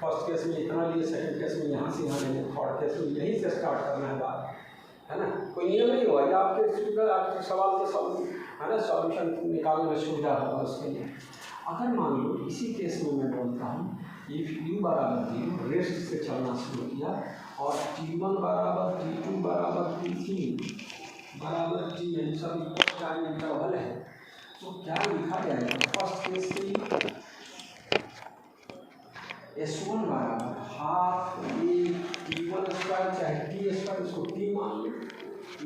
फर्स्ट केस में इतना लिए, सेकंड केस में यहाँ से यहाँ लेंगे, थर्ड केस में यहीं से स्टार्ट करना है बात, है ना। कोई नियम नहीं हुआ, या आपके सवाल के सब है ना सॉल्यूशन निकालने में सुविधा होगा उसके लिए। अगर मान लो इसी केस में मैं बोलता हूँ इफ u बराबर 0, रेस्ट से चलना शुरू किया और t1 बराबर t2 बराबर t3 बराबर tn सब टाइम इंटरवल है, तो क्या लिखा जाएगा। फर्स्ट केस के लिए s1 बराबर हाफ at1 स्क्वायर चाहे t स्क्वायर, इसको t मान लो,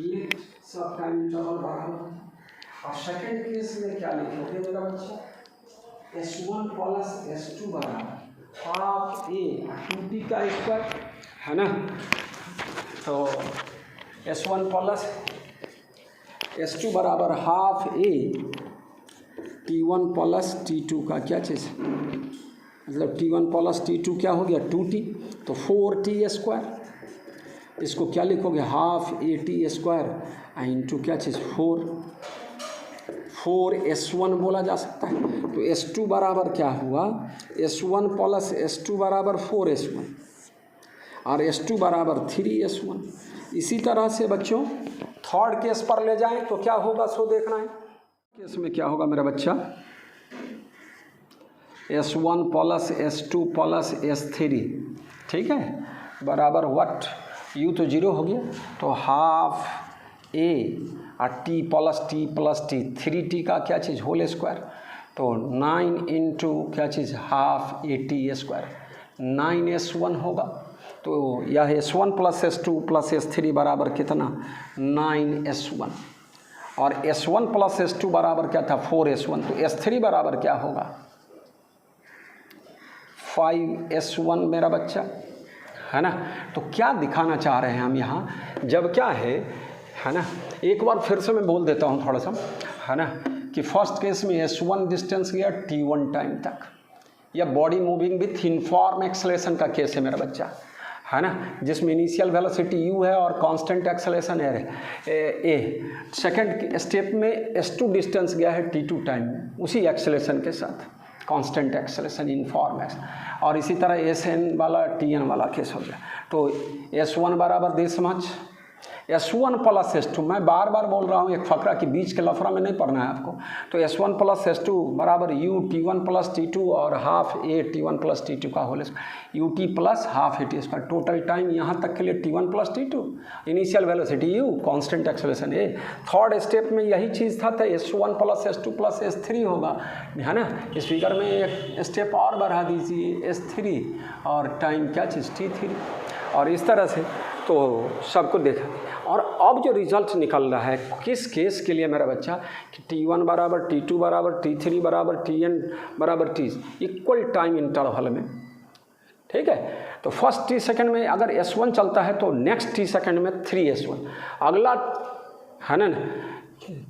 ये सब टाइम इंटरवल बराबर। और सेकेंड केस में क्या लिखोगे मेरा बच्चा, s1 प्लस s2 बराबर हाफ a 2t का स्क्वायर, है ना। तो s1 प्लस s2 बराबर half a t1 plus t2 का क्या चीज़, मतलब t1 प्लस t2 क्या हो गया 2t, तो 4t स्क्वायर। इसको क्या लिखोगे, हाफ at स्क्वायर इंटू क्या चीज़ 4s1 बोला जा सकता है। तो s2 बराबर क्या हुआ, s1 प्लस s2 बराबर 4s1 और s2 बराबर 3s1। इसी तरह से बच्चों थर्ड केस पर ले जाएं तो क्या होगा सो देखना है। केस में क्या होगा मेरा बच्चा, s1 plus s2 plus s3, ठीक है, बराबर व्हाट, u तो 0 हो गया, तो हाफ a और t प्लस t 3t का क्या चीज़ होल स्क्वायर, तो 9 इंटू क्या चीज़ हाफ at स्क्वायर 9s1 होगा। तो यह s1 plus s2 plus s3 बराबर कितना 9s1 और s1 प्लस s2 बराबर क्या था 4s1, तो s3 बराबर क्या होगा 5s1 मेरा बच्चा, है ना। तो क्या दिखाना चाह रहे हैं हम यहाँ, जब क्या है ना, एक बार फिर से मैं बोल देता हूँ थोड़ा सा, है ना, कि फर्स्ट केस में s1 डिस्टेंस गया t1 टाइम तक, या body moving with uniform acceleration का केस है मेरा बच्चा, है ना, जिसमें इनिशियल वेलोसिटी u है और कांस्टेंट एक्सेलरेशन है a। सेकंड स्टेप में s2 डिस्टेंस गया है t2 टाइम में, उसी एक्सेलरेशन के साथ, कांस्टेंट एक्सेलरेशन इनफॉर्म एक्सेलरेशन। और इसी तरह sn वाला tn वाला केस हो गया। तो s1 बराबर this much, s1 plus s2, मैं बार बार बोल रहा हूँ, एक फकरा के बीच के लफड़ा में नहीं पढ़ना है आपको। तो s1 प्लस s2 बराबर u t1 प्लस t2 और half a t1 plus t2 का whole square, ut plus half a t square. Total time यहाँ तक के लिए t1 plus t2, initial velocity u, constant acceleration a। Third step में यही चीज़ था, तो s1 plus s2 plus s3 होगा, है ना। इस फिगर में एक स्टेप और बढ़ा दीजिए s3 और टाइम क्या चीज़ t3, और इस तरह से तो सबको देखा। और अब जो रिजल्ट निकल रहा है किस केस के लिए मेरा बच्चा, कि t1 बराबर t2 बराबर t3 बराबर tn बराबर t इक्वल टाइम इंटरवल में, ठीक है। तो फर्स्ट t सेकंड में अगर s1 चलता है तो नेक्स्ट t सेकंड में 3s1, अगला है ना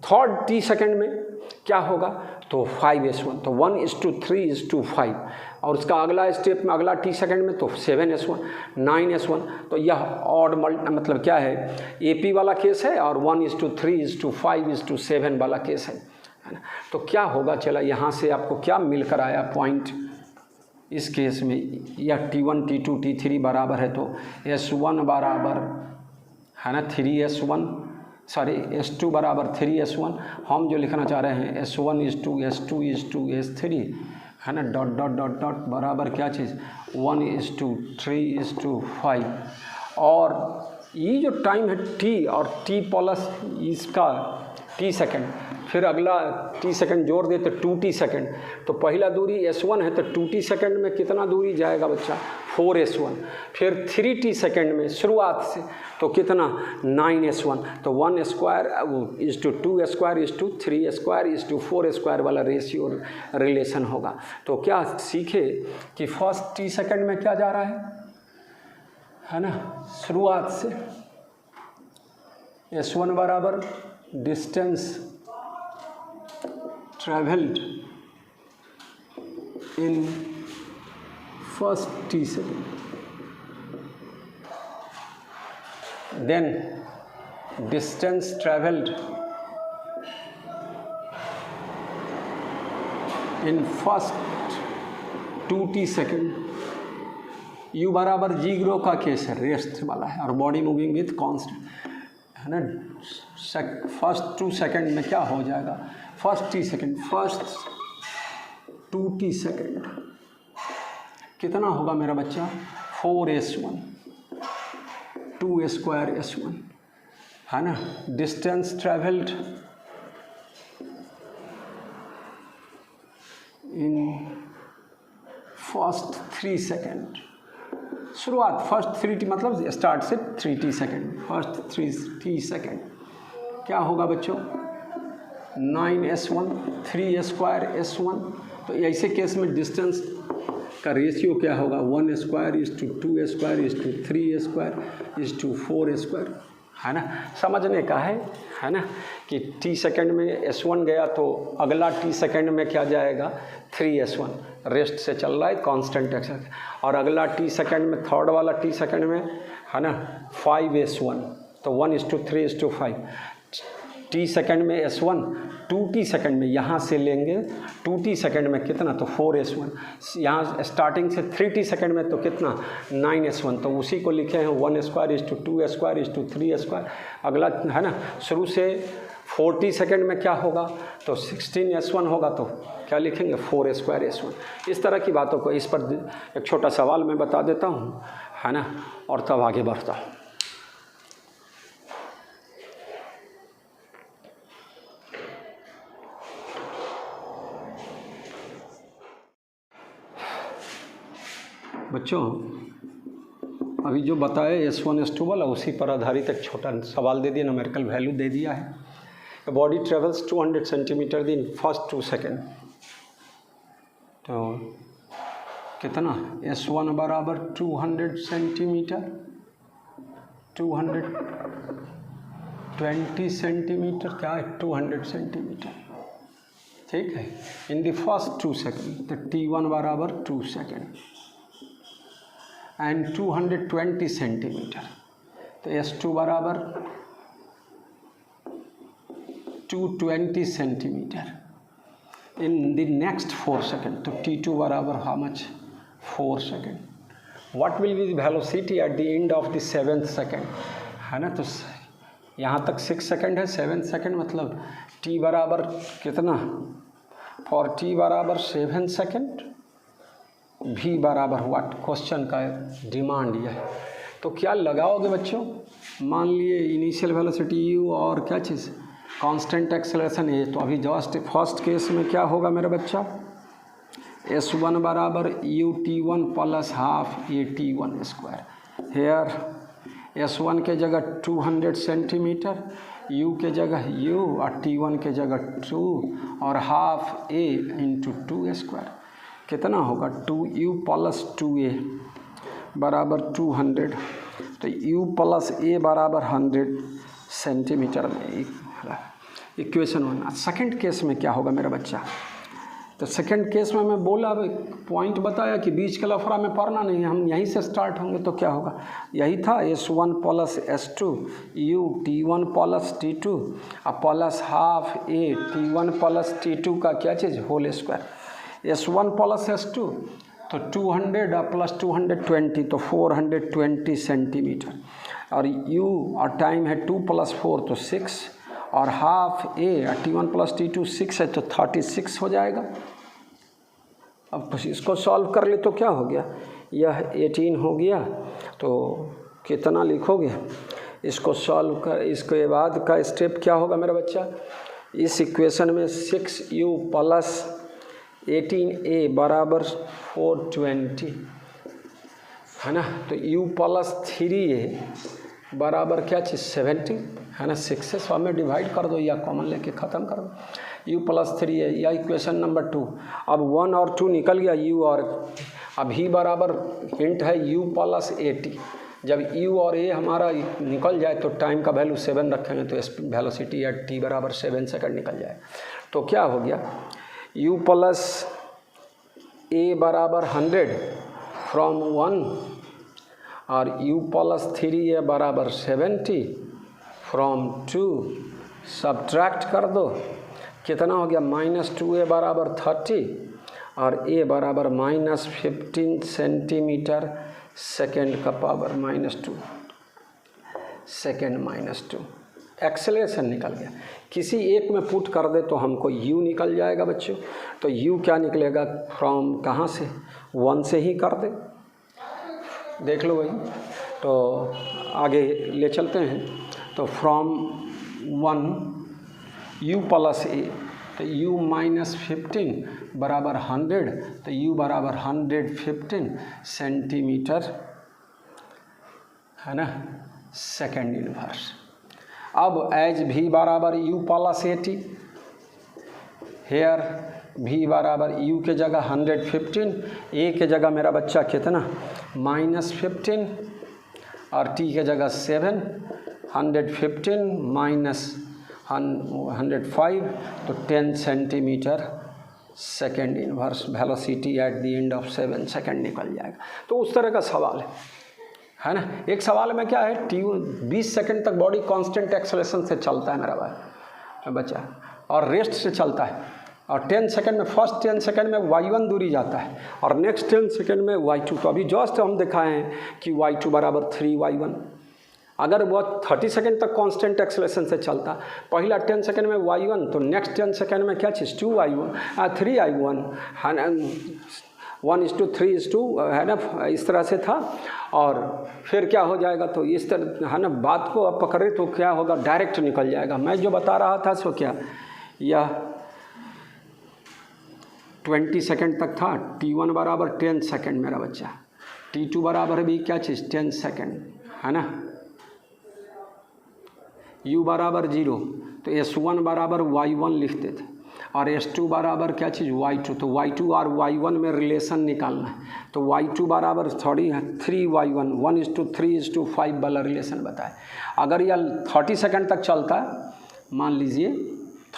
थर्ड t सेकंड में क्या होगा तो 5s1, तो 1:3:5, और उसका अगला स्टेप में अगला t सेकंड में तो 7s1 9s1। तो यह ऑड मतलब क्या है, AP वाला केस है, और 1:3:5:7 वाला केस है ना। तो क्या होगा, चला यहाँ से आपको क्या मिलकर आया पॉइंट इस केस में, यह t1 t2 t3 बराबर है, तो s1 बराबर है ना 3s1, सॉरी s2 बराबर 3s1, हम जो लिखना चाह रहे हैं s1 s2 s3 है ना, डॉट डॉट डॉट डॉट बराबर क्या चीज़ 1:3:5। और ये जो टाइम है t और t प्लस इसका t सेकंड, फिर अगला t सेकंड जोड़ दे तो 2t सेकंड, तो पहला दूरी s1 है, तो 2t सेकंड में कितना दूरी जाएगा बच्चा 4s1, फिर 3t सेकंड में शुरुआत से तो कितना 9s1, तो 1 square is to 2 square is to 3 square is to 4 square वाला रेशियो रिलेशन होगा। तो क्या सीखे कि फर्स्ट t सेकंड में क्या जा रहा है ना, शुरुआत से s1 बराबर distance travelled in first t second, then distance traveled in first 2t second, u बराबर g0 का केस है, रेस्ट वाला है, और बॉडी मूविंग विथ कांस्टेंट है ना। फर्स्ट 2 सेकंड में क्या हो जाएगा, first t second, first 2t second कितना होगा मेरा बच्चा 4s1 2 स्क्वायर s1 है ना। Distance travelled in first 3 second, शुरुआत फर्स्ट 3t मतलब स्टार्ट से 3t second, first 3t second क्या होगा बच्चों 9s1 3 स्क्वायर s1। तो ऐसे केस में डिस्टेंस का रेशियो क्या होगा 1 square is to 2 square is to 3 square is to 4 square, है ना। समझने का है ना, कि t सेकंड में s1 गया तो अगला t सेकंड में क्या जाएगा 3s1, रेस्ट से चल रहा है कांस्टेंट एक्सेल, और अगला t सेकंड में थर्ड वाला t सेकंड में है ना 5s1, तो 1:3:5। t सेकंड में s1, 2t सेकंड में यहाँ से लेंगे 2t सेकंड में कितना तो 4s1, यहाँ स्टार्टिंग से 3t सेकंड में तो कितना 9s1, तो उसी को लिखे हैं 1 square is to 2 square is to 3 square. अगला है ना शुरू से 40 सेकंड में क्या होगा तो 16s1 होगा, तो क्या लिखेंगे 4 स्क्वायर s1। इस तरह की बातों को इस पर एक छोटा सवाल मैं बता देता हूँ, है ना, और तब आगे बढ़ता हूँ। बच्चों अभी जो बताया S1 S2 वाला उसी पर आधारित एक छोटा सवाल दे दिया, न्यूमेरिकल वैल्यू दे दिया है। Body travels 200 centimetre in first 2 second, तो कितना S1 बराबर 200 सेंटीमीटर 220 सेंटीमीटर क्या है 200 सेंटीमीटर ठीक है, इन द फर्स्ट 2 सेकेंड, तो T1 बराबर 2 सेकेंड एंड 220 सेंटीमीटर, तो S2 बराबर 220 centimetre in the next 4 second, तो T2 बराबर how much 4 second. What will be the velocity at the end of the 7th second, है ना। तो यहाँ तक 6 सेकेंड है, 7 सेकेंड मतलब T बराबर कितना, फॉर T बराबर 7 सेकेंड, V बराबर व्हाट, क्वेश्चन का डिमांड यह है। तो क्या लगाओगे बच्चों, मान लिए इनिशियल वेलोसिटी u और क्या चीज़ कांस्टेंट एक्सेलरेशन है, तो अभी जस्ट फर्स्ट केस में क्या होगा मेरा बच्चा, S1 बराबर ut1 plus half at1 square. Hair S1 के जगह 200 सेंटीमीटर, u के जगह u और t1 के जगह 2 और हाफ a इंटू 2 स्क्वायर, कितना होगा 2u प्लस 2a बराबर 200, तो u प्लस a बराबर 100 सेंटीमीटर में। इक्वेशन 1। सेकंड केस में क्या होगा मेरा बच्चा, तो सेकंड केस में मैं बोला, पॉइंट बताया कि बीच के लफड़ा में पढ़ना नहीं है, हम यहीं से स्टार्ट होंगे, तो क्या होगा, यही था S1 plus S2 u T1 plus T2 और plus half a T1 plus T2 का क्या चीज़ whole square. S1 plus S2 तो 200 प्लस 220 तो 420 सेंटीमीटर, और u और टाइम है 2 प्लस 4 तो 6 और half a T1 plus T2 6 है तो 36 हो जाएगा। अब इसको सॉल्व कर ले तो क्या हो गया, यह 18 हो गया, तो कितना लिखोगे, इसको सॉल्व कर, इसके बाद का स्टेप क्या होगा मेरा बच्चा, इस इक्वेशन में 6u प्लस 18a बराबर 420 है ना, तो u प्लस 3a बराबर क्या चीज़ 70 है ना, 6 से 100 में डिवाइड कर दो या कॉमन लेके ख़त्म कर दो, u प्लस 3 है, या इक्वेशन नंबर 2। अब 1 और 2 निकल गया, u और अभी बराबर हिंट है u प्लस 80, जब u और a हमारा निकल जाए तो टाइम का वैल्यू 7 रखेंगे तो वेलोसिटी एट t बराबर 7 सेकंड निकल जाए, तो क्या हो गया u प्लस a बराबर 100 फ्रॉम 1 और u प्लस 3a बराबर 70 फ्रॉम 2, सब्ट्रैक्ट कर दो, कितना हो गया -2a बराबर 30 और a बराबर -15 सेंटीमीटर सेकेंड का पावर -2 सेकेंड -2, एक्सेलरेशन निकल गया। किसी एक में पुट कर दे तो हमको u निकल जाएगा बच्चों, तो u क्या निकलेगा, फ्रॉम कहाँ से 1 से ही कर दे, देख लो भाई। तो आगे ले चलते हैं, तो फ्रॉम 1 u प्लस a, तो u -15 बराबर 100, तो u बराबर 115 सेंटीमीटर है ना सेकेंड इनवर्स। अब एज v बराबर u प्लस 80, हेयर v बराबर u के जगह 115, a के जगह मेरा बच्चा कितना -15 और t के जगह 7, 115 माइनस 105 तो 10 centimetre second inverse velocity at the end of 7 second निकल जाएगा। तो उस तरह का सवाल है ना। एक सवाल में क्या है, 20 सेकंड तक बॉडी कांस्टेंट एक्सेलरेशन से चलता है मेरा भाई बच्चा, और रेस्ट से चलता है, और 10 सेकंड में फर्स्ट 10 सेकंड में y1 दूरी जाता है और नेक्स्ट 10 सेकंड में y2। तो अभी जस्ट हम दिखाए हैं कि y2 बराबर 3y1। अगर वो 30 सेकंड तक कांस्टेंट एक्सेलरेशन से चलता, पहला 10 सेकंड में y1 तो नेक्स्ट 10 सेकंड में क्या चीज़ 2y1 3i1 है ना, 1:3 है ना, इस तरह से था। और फिर क्या हो जाएगा, तो इस तरह है ना, बात को अब पकड़े तो क्या होगा, डायरेक्ट निकल जाएगा। मैं जो बता रहा था सो क्या, यह 20 सेकंड तक था, t1 बराबर 10 सेकंड मेरा बच्चा, t2 बराबर भी क्या चीज़ 10 सेकंड है ना, u बराबर 0, तो s1 बराबर y1 लिखते थे, और s2 बराबर क्या चीज़ y2। तो y2 और y1 में रिलेशन निकालना है, तो y2 बराबर 3y1 1:3:5 वाला रिलेशन बताए। अगर यह 30 सेकंड तक चलता है, मान लीजिए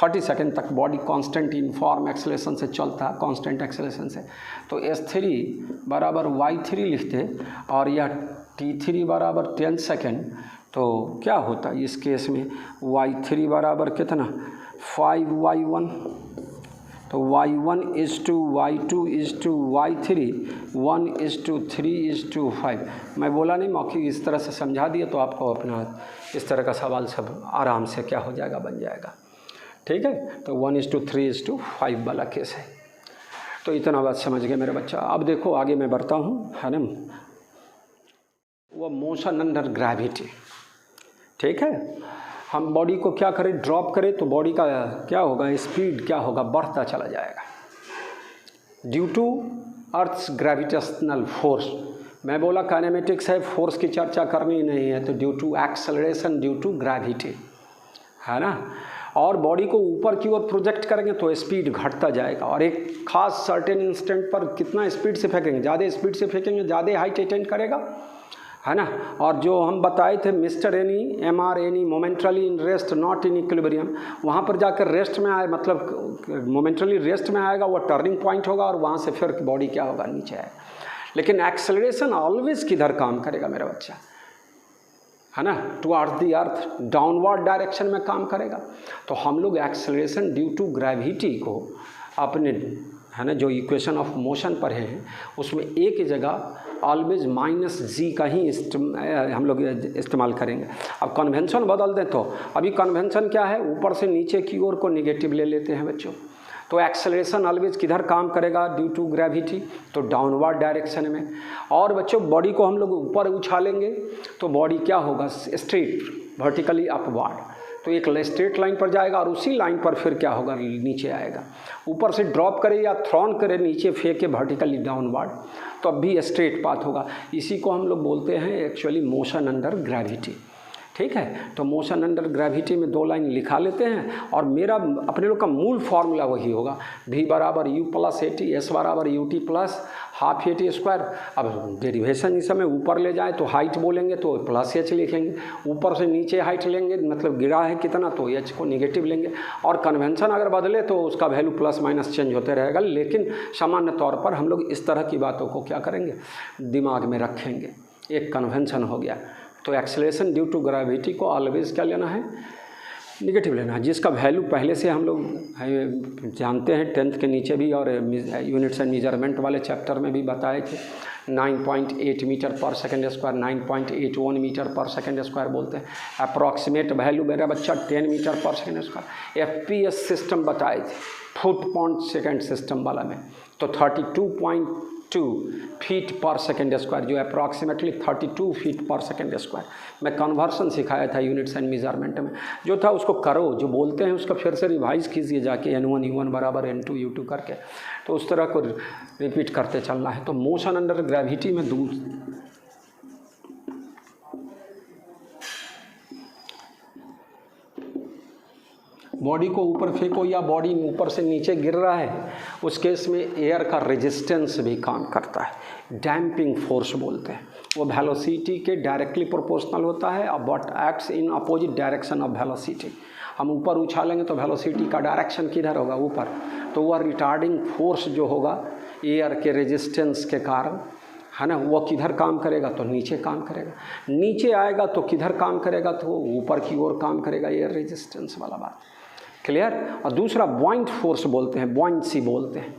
30 सेकेंड तक बॉडी कांस्टेंट यूनिफॉर्म एक्सेलरेशन से चलता है, कांस्टेंट एक्सेलरेशन से। तो S3 बराबर Y3 लिखते और यह T3 बराबर 10 सेकेंड, तो क्या होता है इस केस में Y3 बराबर कितना 5Y1, तो Y1 is to Y2 is to Y3, 1:3:5। मैं बोला नहीं, मौखिक इस तरह से समझा दिए तो आपको अपना इस तरह का सवाल सब आराम से क्या हो जाएगा, बन जाएगा। ठीक है, तो 1:3:5 वाला केस है। तो इतना बात समझ गए मेरे बच्चा। अब देखो आगे मैं बढ़ता हूँ, है ना, वो मोशन अंडर ग्रेविटी। ठीक है, हम बॉडी को क्या करें, ड्रॉप करें तो बॉडी का क्या होगा, स्पीड क्या होगा, बढ़ता चला जाएगा due to earth's gravitational force. मैं बोला काइनेमेटिक्स है, फोर्स की चर्चा करनी नहीं है, तो due to acceleration due to gravity, है ना। और बॉडी को ऊपर की ओर प्रोजेक्ट करेंगे तो स्पीड घटता जाएगा, और एक खास सर्टेन इंस्टेंट पर कितना स्पीड से फेंकेंगे, ज़्यादा स्पीड से फेंकेंगे ज़्यादा हाइट अटेंड करेगा, है ना। और जो हम बताए थे mister any, MR any momentarily in rest not in equilibrium, वहाँ पर जाकर रेस्ट में आए, मतलब मोमेंटली रेस्ट में आएगा, वो टर्निंग पॉइंट होगा और वहाँ से फिर बॉडी क्या होगा, नीचे आएगा। लेकिन एक्सेलरेशन ऑलवेज किधर काम करेगा मेरा बच्चा, है ना, towards the earth, downward direction में काम करेगा। तो हम लोग एक्सेलरेशन ड्यू टू ग्रेविटी को अपने, है ना, जो इक्वेशन ऑफ मोशन पर हैं उसमें एक जगह ऑलवेज -g का ही हम लोग इस्तेमाल करेंगे। अब कन्वेंशन बदल दें तो अभी कन्वेंशन क्या है, ऊपर से नीचे की ओर को निगेटिव ले लेते हैं बच्चों। तो एक्सेलरेशन ऑलवेज किधर काम करेगा, ड्यू टू ग्रेविटी, तो डाउनवर्ड डायरेक्शन में। और बच्चों बॉडी को हम लोग ऊपर उछालेंगे तो बॉडी क्या होगा, स्ट्रेट, वर्टिकली अपवर्ड, तो एक स्ट्रेट लाइन पर जाएगा और उसी लाइन पर फिर क्या होगा, नीचे आएगा। ऊपर से ड्रॉप करे या थ्रॉन करे, नीचे फेंके वर्टिकली डाउनवर्ड, तो अब भी स्ट्रेट पाथ होगा। इसी को हम लोग बोलते हैं एक्चुअली मोशन अंडर ग्रेविटी। ठीक है, तो मोशन अंडर ग्रेविटी में 2 लाइन लिखा लेते हैं, और मेरा अपने लोग का मूल फार्मूला वही होगा, V बराबर U प्लस AT, S बराबर UT plus half AT square. अब डेरिवेशन इस समय ऊपर ले जाए तो हाइट बोलेंगे तो प्लस H लिखेंगे, ऊपर से नीचे हाइट लेंगे मतलब गिरा है कितना तो H को निगेटिव लेंगे, और कन्वेंशन अगर बदले तो उसका वैल्यू प्लस माइनस चेंज होते रहेगा। लेकिन सामान्य तौर पर हम लोग इस तरह की बातों को क्या करेंगे, दिमाग में रखेंगे। एक कन्वेंशन हो गया। तो एक्सेलरेशन ड्यू टू ग्रेविटी को ऑलवेज क्या लेना है, निगेटिव लेना है, जिसका वैल्यू पहले से हम लोग जानते हैं 10th के नीचे भी और यूनिट्स एंड मेजरमेंट वाले चैप्टर में भी बताए थे। 9.8 मीटर पर सेकेंड स्क्वायर, 9.81 मीटर पर सेकेंड स्क्वायर बोलते हैं। अप्रॉक्सीमेट वैल्यू मेरा बच्चा 10 मीटर पर सेकेंड स्क्वायर। FPS सिस्टम बताए थे, फुट पॉइंट सेकेंड सिस्टम वाला में, तो 32.2 फीट पर सेकेंड स्क्वायर, जो अप्रॉक्सीमेटली 32 फीट पर सेकेंड स्क्वायर। मैं कन्वर्सन सिखाया था यूनिट्स एंड मेजरमेंट में, जो था उसको करो, जो बोलते हैं उसका फिर से रिवाइज कीजिए जाके, N1 U1 बराबर N2 U2 करके, तो उस तरह को रिपीट करते चलना है। तो मोशन अंडर ग्रेविटी में बॉडी को ऊपर फेंको या बॉडी ऊपर से नीचे गिर रहा है, उस केस में एयर का रेजिस्टेंस भी काम करता है, डैम्पिंग फोर्स बोलते हैं। वो वेलोसिटी के डायरेक्टली प्रोपोर्शनल होता है, but acts in opposite direction of velocity. हम ऊपर उछालेंगे तो वेलोसिटी का डायरेक्शन किधर होगा, ऊपर, तो वह रिटार्डिंग फोर्स जो होगा एयर के रेजिस्टेंस के कारण, है ना, वो किधर काम करेगा, तो नीचे काम करेगा। नीचे आएगा तो किधर काम करेगा, तो ऊपर की ओर काम करेगा, एयर रेजिस्टेंस वाला बात क्लियर। और दूसरा बॉइंट फोर्स बोलते हैं, बॉइंसी बोलते हैं।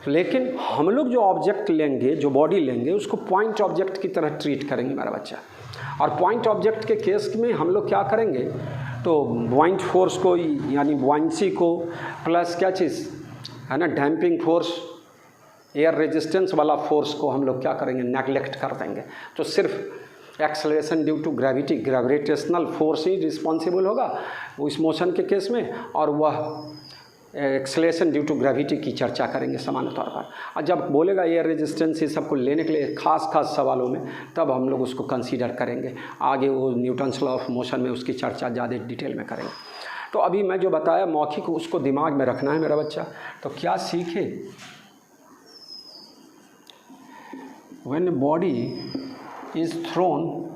लेकिन हम लोग जो ऑब्जेक्ट लेंगे, जो बॉडी लेंगे, उसको पॉइंट ऑब्जेक्ट की तरह ट्रीट करेंगे मेरा बच्चा। और पॉइंट ऑब्जेक्ट के केस में हम लोग क्या करेंगे, तो बॉइंट फोर्स को यानी बॉइंसी को प्लस क्या चीज़ है ना, डैम्पिंग फोर्स, एयर रेजिस्टेंस वाला फोर्स को हम लोग क्या करेंगे, नेगलेक्ट कर देंगे। तो सिर्फ acceleration due to gravity, gravitational force ही रिस्पॉन्सिबल होगा इस मोशन के केस में, और वह एक्सेलरेशन ड्यू टू ग्रेविटी की चर्चा करेंगे सामान्य तौर पर। और जब बोलेगा एयर रेजिस्टेंस ये सबको लेने के लिए खास सवालों में, तब हम लोग उसको कंसीडर करेंगे। आगे वो न्यूटन्स लॉ ऑफ मोशन में उसकी चर्चा ज़्यादा डिटेल में करेंगे। तो अभी मैं जो बताया मौखिक, उसको दिमाग में रखना है मेरा बच्चा। तो क्या सीखे, when body is thrown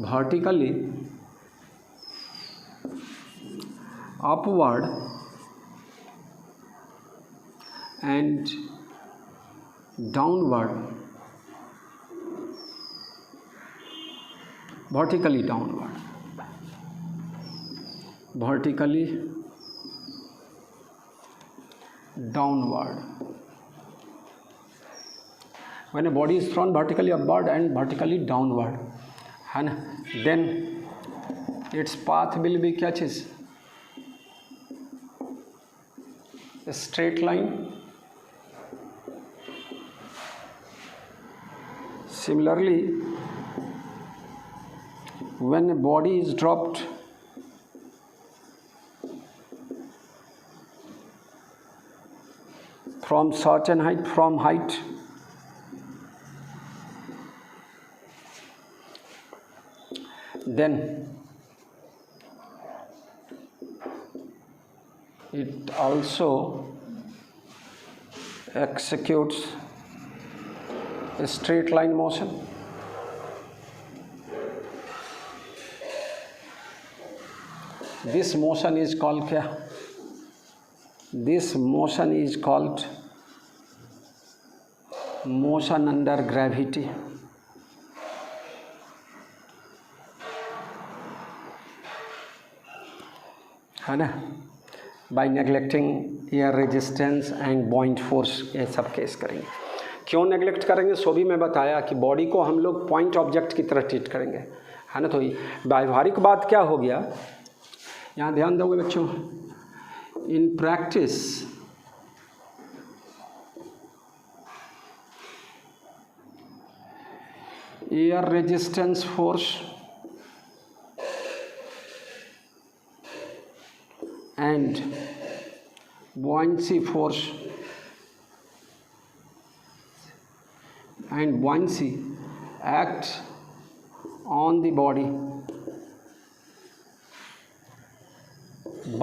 vertically upward and downward, vertically downward, vertically downward. When a body is thrown vertically upward and vertically downward, है ना, then its path will be क्या चीज़, a straight line. Similarly, when a body is dropped from certain height, from height, then it also executes a straight line motion. This motion is called क्या? This motion is called motion under gravity. है ना, by neglecting air resistance and buoyant force, ये सब case करेंगे। क्यों neglect करेंगे सो भी मैं बताया कि बॉडी को हम लोग पॉइंट ऑब्जेक्ट की तरह ट्रीट करेंगे, है ना। तो व्यावहारिक बात क्या हो गया, यहाँ ध्यान दोगे बच्चों, in practice air resistance force and buoyancy force and buoyancy act on the body,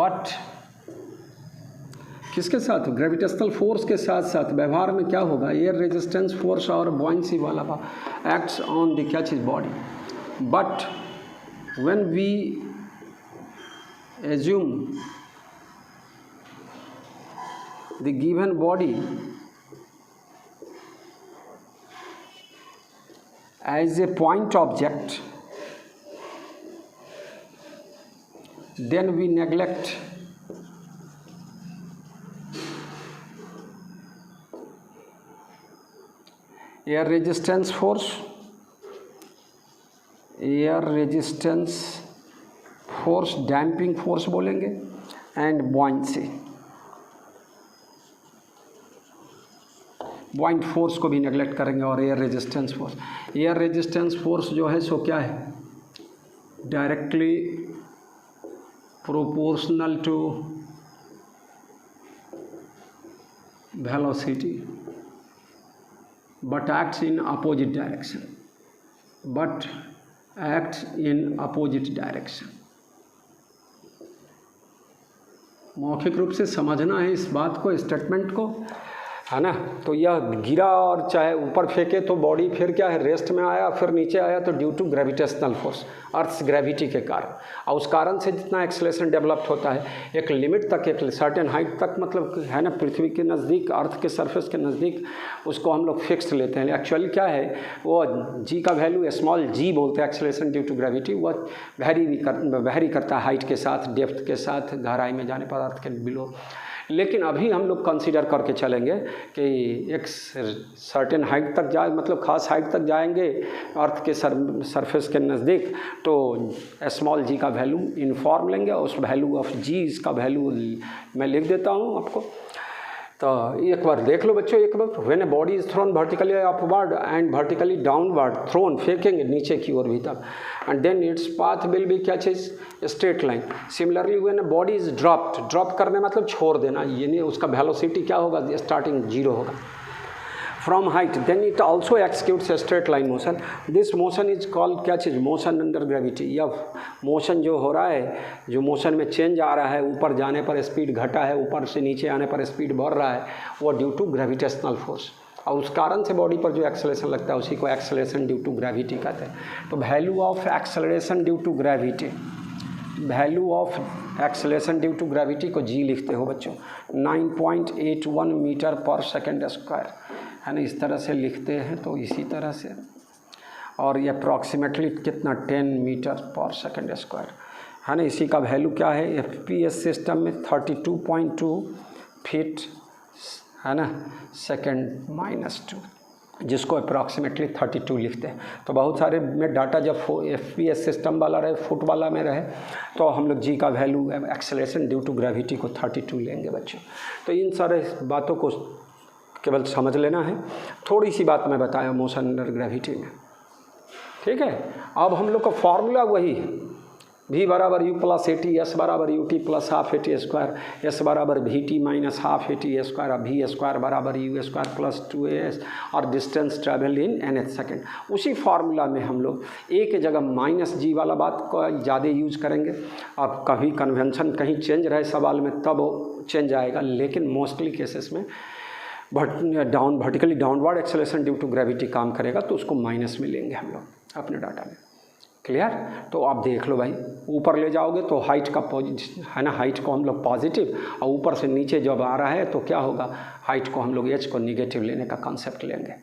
but किसके साथ, ग्रेविटेशनल फोर्स के साथ साथ व्यवहार में क्या होगा, एयर रेजिस्टेंस फोर्स और buoyancy वाला acts on the क्या चीज़, body. But when we assume the given body as a point object, then we neglect air resistance force, damping force बोलेंगे, and buoyancy. बॉइंट फोर्स को भी neglect करेंगे और air resistance force. Air resistance force जो है सो क्या है, directly proportional to velocity but acts in opposite direction. मौखिक रूप से समझना है इस बात को, स्टेटमेंट को, है ना. तो यह गिरा और चाहे ऊपर फेंके तो बॉडी फिर क्या है, रेस्ट में आया, फिर नीचे आया, तो due to gravitational force, earth gravity के कारण. और उस कारण से जितना एक्सेलरेशन डेवलप्ड होता है एक लिमिट तक, एक सर्टेन हाइट तक, मतलब है ना, पृथ्वी के नज़दीक, अर्थ के सरफेस के नज़दीक, उसको हम लोग फिक्स लेते हैं. एक्चुअली क्या है, वो जी का वैल्यू स्मॉल जी बोलते हैं, एक्सेलरेशन ड्यू टू ग्रेविटी. वह वैरी करता है हाइट के साथ, डेप्थ के साथ, गहराई में जाने पर अर्थ के बिलो. लेकिन अभी हम लोग कंसीडर करके चलेंगे कि एक सर्टेन हाइट तक जाए, मतलब खास हाइट तक जाएंगे अर्थ के सरफेस के नज़दीक, तो स्मॉल जी का वैल्यू इन्फॉर्म लेंगे. और उस वैल्यू ऑफ जी, इसका वैल्यू मैं लिख देता हूँ आपको. तो एक बार देख लो बच्चों, एक बार, when a body is thrown vertically upward and vertically downward, thrown फेंकेंगे नीचे की ओर भी तक, and then its path will be क्या चीज़, straight line. Similarly when a body is drop करने मतलब छोड़ देना, ये नहीं, उसका वेलोसिटी क्या होगा, स्टार्टिंग जीरो होगा. From height, then it also executes a straight line motion. This motion is called क्या चीज़, मोशन अंडर ग्रेविटी. या मोशन जो हो रहा है, जो मोशन में चेंज आ रहा है, ऊपर जाने पर स्पीड घटा है, ऊपर से नीचे आने पर स्पीड बढ़ रहा है, वो ड्यू टू ग्रेविटेशनल फोर्स. और उस कारण से बॉडी पर जो एक्सेलरेशन लगता है उसी को एक्सेलरेशन ड्यू टू ग्रेविटी कहते हैं. तो value of acceleration due to gravity value of acceleration due to gravity को जी लिखते हो बच्चों, 9.81 मीटर पर सेकेंड स्क्वायर, है ना, इस तरह से लिखते हैं। तो इसी तरह से, और ये अप्रॉक्सीमेटली कितना 10 मीटर पर सेकेंड स्क्वायर, है ना। इसी का वैल्यू क्या है एफपीएस सिस्टम में 32.2 फीट, है ना, सेकेंड -2, जिसको अप्रॉक्सीमेटली 32 लिखते हैं। तो बहुत सारे में डाटा जब एफपीएस सिस्टम वाला रहे, फुट वाला में रहे, तो हम लोग जी का value acceleration due to gravity को 32 लेंगे बच्चों। तो इन सारे बातों को केवल समझ लेना है। थोड़ी सी बात मैं बताया मोशन अंडर ग्रेविटी में, ठीक है। अब हम लोग का फॉर्मूला वही है, v बराबर u plus a t, s बराबर u t plus half a t square, s बराबर v t minus half a t square, और वी स्क्वायर बराबर यू स्क्वायर प्लस 2as, और distance travel in nth second. उसी formula में हम लोग a के जगह माइनस जी वाला बात को ज़्यादा यूज करेंगे। अब कभी कन्वेंशन कहीं चेंज रहे सवाल में तब चेंज आएगा, लेकिन मोस्टली केसेस में vertically downward acceleration due to gravity काम करेगा, तो उसको माइनस में लेंगे हम लोग अपने डाटा में। क्लियर? तो आप देख लो भाई, ऊपर ले जाओगे तो हाइट का पॉजिटिव, है ना, हाइट को हम लोग पॉजिटिव, और ऊपर से नीचे जब आ रहा है तो क्या होगा, हाइट को हम लोग एच को निगेटिव लेने का कॉन्सेप्ट लेंगे।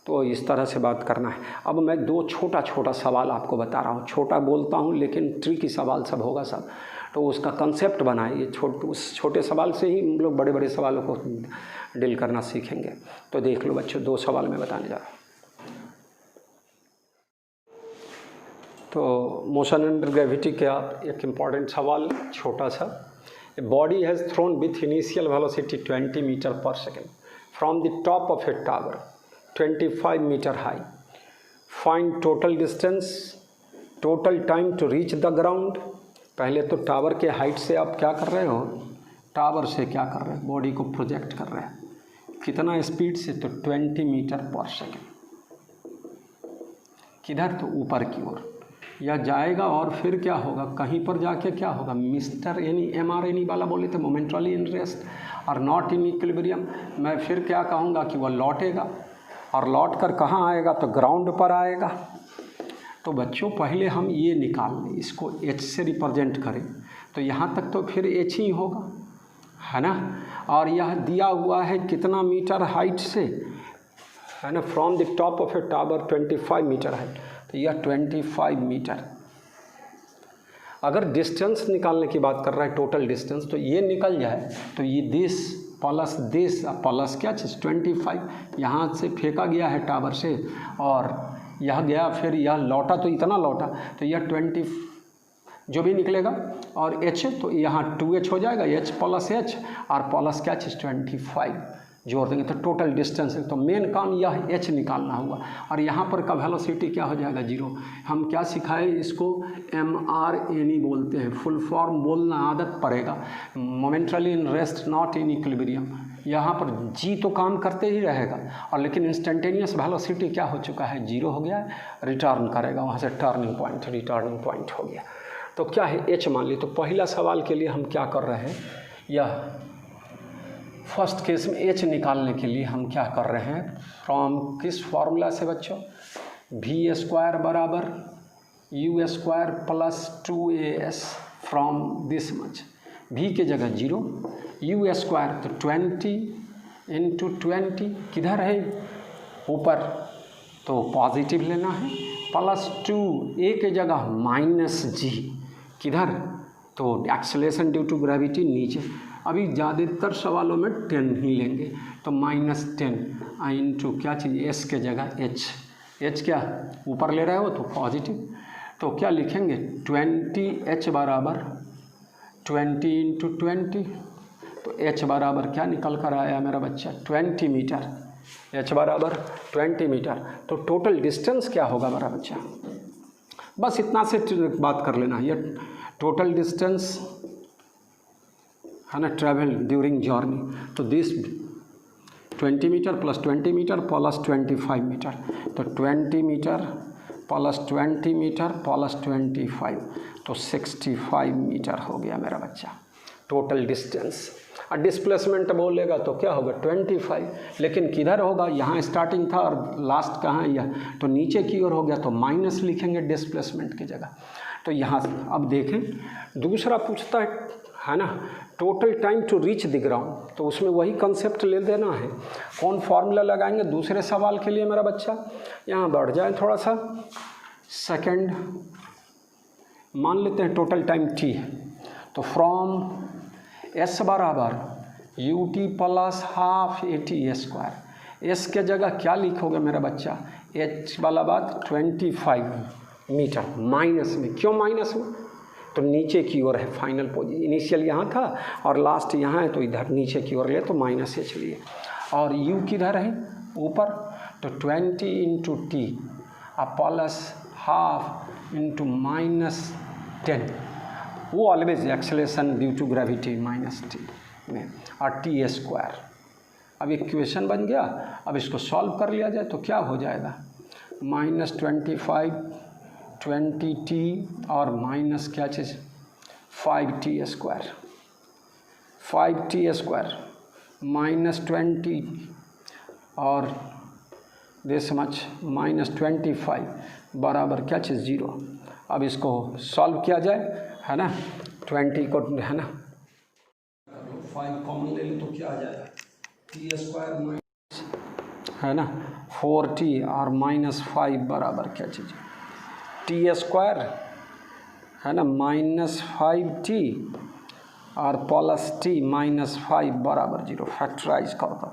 तो इस तरह से बात करना है। अब मैं 2 छोटा छोटा सवाल आपको बता रहा हूँ, छोटा बोलता हूँ लेकिन ट्रिकी सवाल सब होगा सब, तो उसका कंसेप्ट बनाइए। उस छोटे सवाल से ही हम लोग बड़े बड़े सवालों को डील करना सीखेंगे। तो देख लो बच्चों, 2 सवाल मैं बताने जा रहा हूँ। तो मोशन अंडर ग्रेविटी का एक इम्पॉर्टेंट सवाल छोटा सा, a body has thrown with initial velocity 20 metre पर second from the top of a tower 25 metre high, find total distance, total time to reach the ground. पहले तो टावर के height से आप क्या कर रहे हो, टावर से क्या कर रहे हैं, बॉडी को प्रोजेक्ट कर रहे हैं, कितना स्पीड से, तो 20 मीटर पर सेकेंड। किधर, तो ऊपर की ओर या जाएगा, और फिर क्या होगा, कहीं पर जाके क्या होगा, मिस्टर यानी MR वाला बोले थे, मोमेंटली इन रेस्ट और नॉट इन इक्विलिब्रियम। मैं फिर क्या कहूँगा कि वह लौटेगा, और लौट कर कहाँ आएगा, तो ग्राउंड पर आएगा। तो बच्चों पहले हम ये निकाल लें, इसको H से रिप्रेजेंट करें, तो यहाँ तक तो फिर H ही होगा, है ना। और यह दिया हुआ है कितना मीटर हाइट से, है ना, from the top of a tower 25 metre height, तो यह 25 मीटर। अगर डिस्टेंस निकालने की बात कर रहा है, टोटल डिस्टेंस, तो ये निकल जाए, तो ये दिस प्लस क्या चीज़ 25, यहाँ से फेंका गया है टावर से, और यह गया, फिर यह लौटा, तो इतना लौटा, तो यह 20 जो भी निकलेगा, और H तो यहाँ 2H हो जाएगा, H प्लस H, और प्लस क्या चीज़ 25 जोड़ देंगे, तो टोटल डिस्टेंस है। तो मेन काम यह H निकालना हुआ, और यहाँ पर का वेलोसिटी क्या हो जाएगा, 0। हम क्या सिखाए इसको, MRNE बोलते हैं, फुल फॉर्म बोलना आदत पड़ेगा, momentarily in rest not in equilibrium. यहाँ पर G तो काम करते ही रहेगा, और लेकिन इंस्टेंटेनियस वेलोसिटी क्या हो चुका है, 0 हो गया है, रिटर्न करेगा वहाँ से, टर्निंग पॉइंट, रिटर्निंग पॉइंट हो गया। तो क्या है H मान ली। तो पहला सवाल के लिए हम क्या कर रहे हैं, यह फर्स्ट केस में H निकालने के लिए हम क्या कर रहे हैं, फ्रॉम किस फॉर्मूला से बच्चों, V स्क्वायर बराबर U square plus 2AS from this much, V के जगह 0, U स्क्वायर तो 20 इंटू 20, किधर है, ऊपर, तो पॉजिटिव लेना है, प्लस 2, A के जगह माइनस G, किधर, तो एक्सेलरेशन ड्यू टू ग्रेविटी नीचे। अभी ज़्यादातर सवालों में 10 ही लेंगे, तो -10 इंटू क्या चीज़, S के जगह H क्या ऊपर ले रहे हो तो पॉजिटिव, तो क्या लिखेंगे 20H बराबर 20 इंटू 20, तो H बराबर क्या निकल कर आया मेरा बच्चा, 20 मीटर, H बराबर 20 मीटर। तो टोटल डिस्टेंस क्या होगा मेरा बच्चा, बस इतना से बात कर लेना, ये टोटल डिस्टेंस है ना, ट्रैवल ड्यूरिंग जर्नी। तो this 20 metre plus 20 metre plus 25 metre, तो 20 मीटर प्लस 20 मीटर प्लस 25, तो 65 मीटर हो गया मेरा बच्चा टोटल डिस्टेंस। और डिस्प्लेसमेंट बोलेगा तो क्या होगा 25, लेकिन किधर होगा, यहाँ स्टार्टिंग था और लास्ट कहाँ है यह, तो नीचे की ओर हो गया, तो माइनस लिखेंगे डिस्प्लेसमेंट की जगह। तो यहाँ अब देखें दूसरा पूछता है ना, total time to reach the ground, तो उसमें वही कंसेप्ट ले देना है। कौन फार्मूला लगाएंगे दूसरे सवाल के लिए मेरा बच्चा? यहाँ बढ़ जाए थोड़ा सा, सेकंड मान लेते हैं टोटल टाइम t है, तो फ्रॉम s बराबर ut plus half at²। s के जगह क्या लिखोगे मेरा बच्चा? h वाला बात 25 मीटर माइनस में। क्यों माइनस में? तो नीचे की ओर है फाइनल पोजीशन, इनिशियल यहाँ था और लास्ट यहाँ है, तो इधर नीचे की ओर ले तो माइनस h लिए। और u किधर है? ऊपर, तो 20 into t plus half into -10, वो always acceleration due to gravity -t में, और t²। अब इक्वेशन बन गया। अब इसको सॉल्व कर लिया जाए तो क्या हो जाएगा? -25 20t और माइनस क्या चीज़ 5t² 5t² -20 और दिस मच -25 बराबर क्या चीज़ 0। अब इसको सॉल्व किया जाए, है ना, 20 को, है ना, 5 कॉमन ले लो तो क्या आ जाएगा? t² है ना 4t और -5 बराबर क्या चीज़ t² है ना -5t और प्लस t -5 बराबर 0। फैक्टराइज कर दो,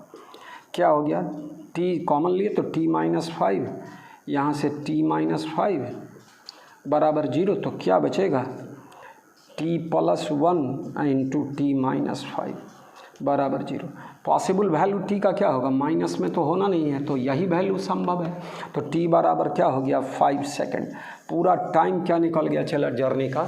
क्या हो गया? t कॉमन लिए तो t -5, यहाँ से t -5 बराबर 0, तो क्या बचेगा? t + 1 इंटू t -5 बराबर 0। पॉसिबल वैल्यू t का क्या होगा? माइनस में तो होना नहीं है, तो यही वैल्यू संभव है। तो t बराबर क्या हो गया? 5 सेकंड। पूरा टाइम क्या निकल गया? चला जर्नी का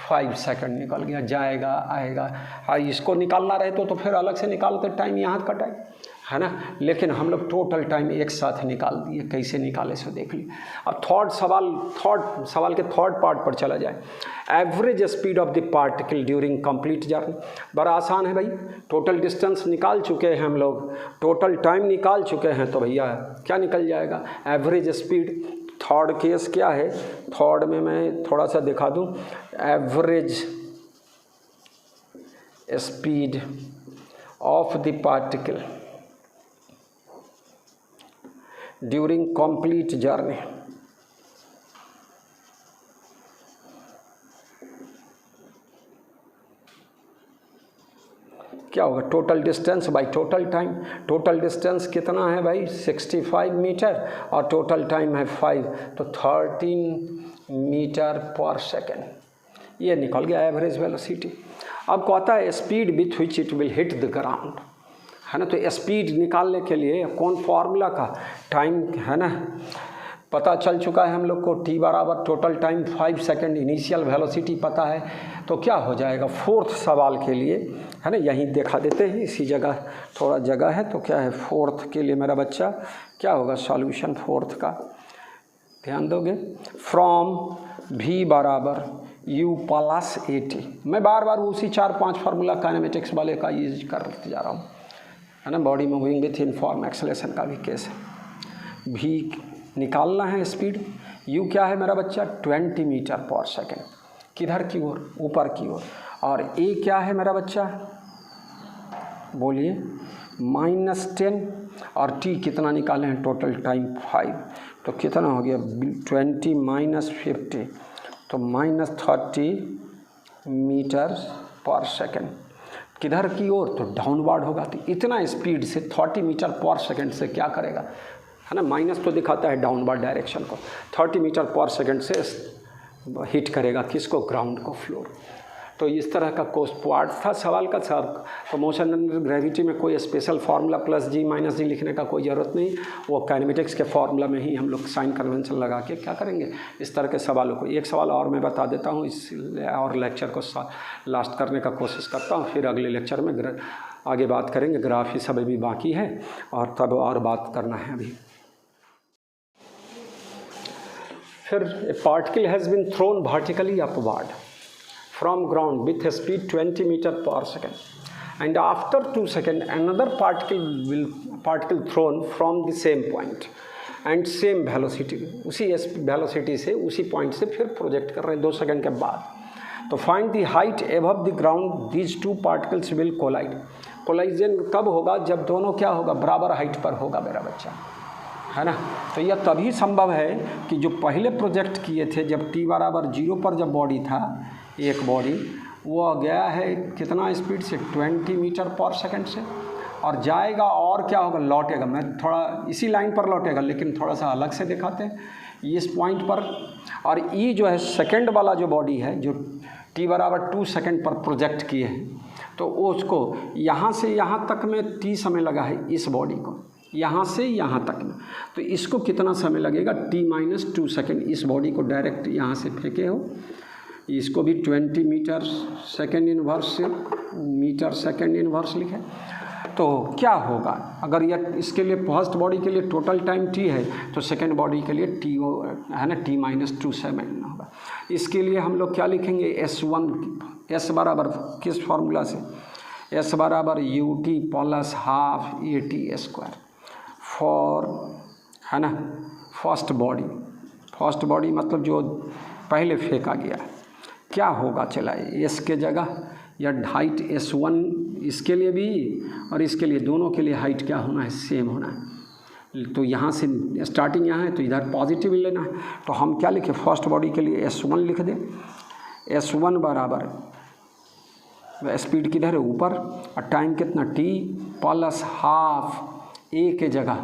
5 सेकंड निकल गया, जाएगा आएगा। हाँ, इसको निकालना रहे तो फिर अलग से निकालते टाइम यहाँ कटाए, है ना, लेकिन हम लोग टोटल टाइम एक साथ निकाल दिए। कैसे निकाले सो देख ली। अब थर्ड सवाल के थर्ड पार्ट पर चला जाए। Average speed of the particle during complete journey. बड़ा आसान है भाई, टोटल डिस्टेंस निकाल चुके हैं हम लोग, टोटल टाइम निकाल चुके हैं, तो भैया क्या निकल जाएगा? Average speed. थर्ड केस क्या है? थर्ड में मैं थोड़ा सा दिखा दूँ। Average speed of the particle during complete journey. क्या होगा? Total distance by total time. Total distance कितना है भाई? 65 मीटर और टोटल टाइम है 5, तो 13 मीटर पर सेकेंड। ये निकल गया एवरेज वेलोसिटी। अब कहता है speed with which it will hit the ground, है ना। तो स्पीड निकालने के लिए कौन फार्मूला का? टाइम, है ना, पता चल चुका है हम लोग को। t बराबर total time 5 second, initial velocity पता है, तो क्या हो जाएगा? फोर्थ सवाल के लिए, है ना, यहीं दिखा देते हैं, इसी जगह थोड़ा जगह है, तो क्या है फोर्थ के लिए मेरा बच्चा? क्या होगा सॉल्यूशन फोर्थ का? ध्यान दोगे। फ्रॉम v बराबर u प्लस at। मैं बार बार उसी 4-5 फार्मूला काइनेमेटिक्स वाले का यूज करते जा रहा हूँ, है ना। Body moving with uniform acceleration का भी केस है। v निकालना है स्पीड, u क्या है मेरा बच्चा? 20 मीटर पर सेकेंड। किधर की ओर? ऊपर की ओर। और a क्या है मेरा बच्चा? बोलिए, -10। और t कितना निकाले हैं? टोटल टाइम 5, तो कितना हो गया? 20 - 50, तो -30 मीटर पर सेकेंड। किधर की ओर? तो डाउनवर्ड होगा। तो इतना स्पीड से 30 मीटर पर सेकेंड से क्या करेगा, है ना, माइनस तो दिखाता है डाउनवर्ड डायरेक्शन को, 30 मीटर पर सेकेंड से हिट करेगा किसको? ग्राउंड को, फ्लोर। तो इस तरह का पार्ट था सवाल का सब। तो मोशन अंडर ग्रेविटी में कोई स्पेशल फार्मूला +g - g लिखने का कोई ज़रूरत नहीं, वो काइनेमेटिक्स के फार्मूला में ही हम लोग साइन कन्वेंशन लगा के क्या करेंगे, इस तरह के सवालों को। एक सवाल और मैं बता देता हूँ, इस और लेक्चर को लास्ट करने का कोशिश करता हूँ, फिर अगले लेक्चर में आगे बात करेंगे। ग्राफ ही सब अभी बाकी है और तब और बात करना है अभी। फिर a particle has been thrown vertically upward from ground with a speed 20 meter per second, and after 2 seconds another particle thrown from the same point and same velocity, उसी वेलोसिटी से उसी पॉइंट से फिर प्रोजेक्ट कर रहे हैं 2 second के बाद। तो find the height above the ground these two particles will collide. Collision कब होगा? जब दोनों क्या होगा? बराबर हाइट पर होगा मेरा बच्चा, है ना। तो यह तभी संभव है कि जो पहले प्रोजेक्ट किए थे जब t बराबर 0 पर जब बॉडी था, एक बॉडी, वो गया है कितना स्पीड से? 20 मीटर पर सेकंड से, और जाएगा और क्या होगा? लौटेगा। मैं थोड़ा इसी लाइन पर लौटेगा, लेकिन थोड़ा सा अलग से दिखाते हैं इस पॉइंट पर। और ई जो है सेकंड वाला जो बॉडी है, जो t बराबर 2 सेकंड पर प्रोजेक्ट किए हैं, तो वो उसको यहाँ से यहाँ तक में t समय लगा है इस बॉडी को, यहाँ से यहाँ तक में। तो इसको कितना समय लगेगा? t-2 second. इस बॉडी को डायरेक्ट यहाँ से फेंके हो, इसको भी 20 मीटर सेकंड इनवर्स से मीटर सेकंड इनवर्स लिखे। तो क्या होगा अगर यह इसके लिए फर्स्ट बॉडी के लिए टोटल टाइम t है, तो सेकंड बॉडी के लिए t है ना, t-2 सेकंड होगा। इसके लिए हम लोग क्या लिखेंगे? S1, S बराबर किस फार्मूला से? S बराबर ut plus half at² for, है ना, फर्स्ट बॉडी। फर्स्ट बॉडी मतलब जो पहले फेंका गया। क्या होगा? चला S के जगह या हाइट S1 इसके लिए भी और इसके लिए, दोनों के लिए हाइट क्या होना है? सेम होना है। तो यहाँ से स्टार्टिंग यहाँ है तो इधर पॉजिटिव लेना है। तो हम क्या लिखें? फर्स्ट बॉडी के लिए S1 लिख दें। S1 बराबर स्पीड किधर है? ऊपर, और टाइम कितना? t प्लस हाफ a के जगह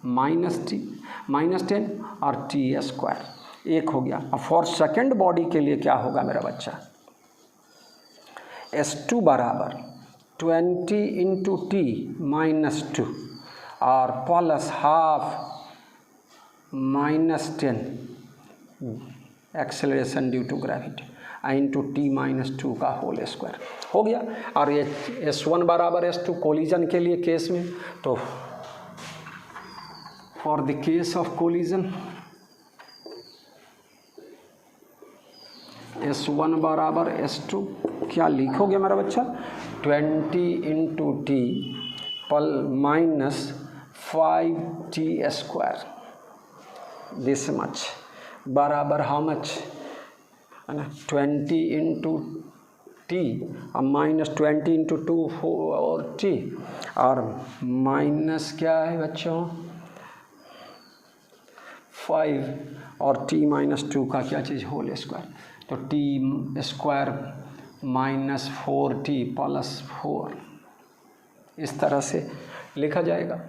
-10 और t² 1 हो गया। अब फॉर सेकेंड बॉडी के लिए क्या होगा मेरा बच्चा? S2 बराबर 20 इंटू t-2 और plus half -10 acceleration due to gravity into t-2 का होल स्क्वायर हो गया। और ये S1 बराबर S2 कोलिजन के लिए केस में, तो for the case of collision S1 बराबर S2 क्या लिखोगे मेरा बच्चा? 20 into t -5t² this much बराबर हाउ मच, है ना, 20 इंटू t और -20 इंटू 2 और t, और माइनस क्या है बच्चों? 5 और t-2 का क्या चीज़? Whole square. तो t² -4t + 4 इस तरह से लिखा जाएगा।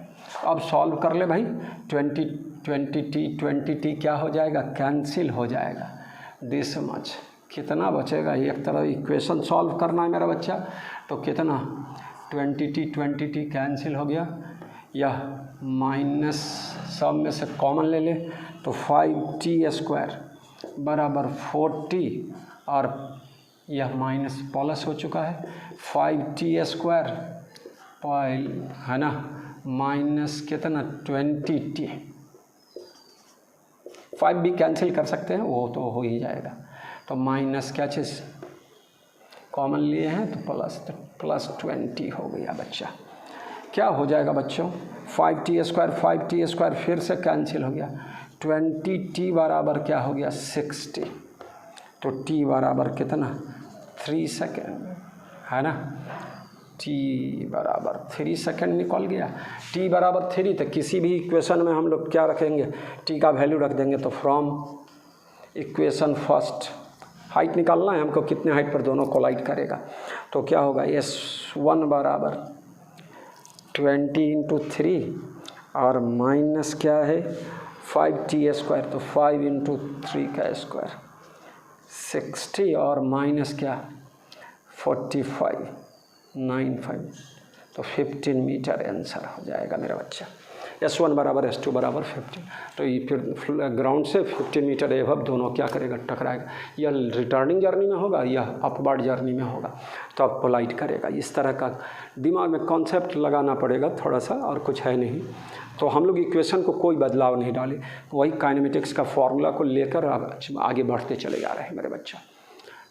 अब सॉल्व कर ले भाई। 20t क्या हो जाएगा? कैंसिल हो जाएगा। दिस मच कितना बचेगा? एक तरह इक्वेशन सॉल्व करना है मेरा बच्चा। तो कितना? 20t कैंसिल हो गया, यह माइनस सब में से कॉमन ले ले, तो 5t² बराबर 4t, और यह माइनस प्लस हो चुका है 5t² है ना, माइनस कितना? 20t। 5 भी कैंसिल कर सकते हैं, वो तो हो ही जाएगा। तो माइनस क्या चीज़ कॉमन लिए हैं, तो प्लस 20 हो गया बच्चा। क्या हो जाएगा बच्चों? 5t² फिर से कैंसिल हो गया। 20t बराबर क्या हो गया? 60। तो t बराबर कितना? 3 सेकेंड, है ना। t बराबर 3 सेकेंड निकल गया। t बराबर 3, तो किसी भी इक्वेशन में हम लोग क्या रखेंगे? t का वैल्यू रख देंगे। तो फ्रॉम इक्वेशन फर्स्ट हाइट निकालना है हमको, कितने हाइट पर दोनों कोलाइड करेगा। तो क्या होगा? S1 बराबर 20 इंटू 3 और माइनस क्या है? 5t², तो 5 इंटू 3 का स्क्वायर 60, और माइनस क्या? 45 95, तो 15 मीटर आंसर हो जाएगा मेरा बच्चा। S1 बराबर S2 बराबर 15। तो ये फिर ग्राउंड से 15 मीटर एबव दोनों क्या करेगा? टकराएगा। यह रिटर्निंग जर्नी में होगा, यह अपवर्ड जर्नी में होगा, तो अब कोलाइड करेगा। इस तरह का दिमाग में कॉन्सेप्ट लगाना पड़ेगा थोड़ा सा, और कुछ है नहीं। तो हम लोग इक्वेशन को कोई बदलाव नहीं डाले, वही काइनेमेटिक्स का फॉर्मूला को लेकर अब आगे बढ़ते चले जा रहे हैं मेरे बच्चा।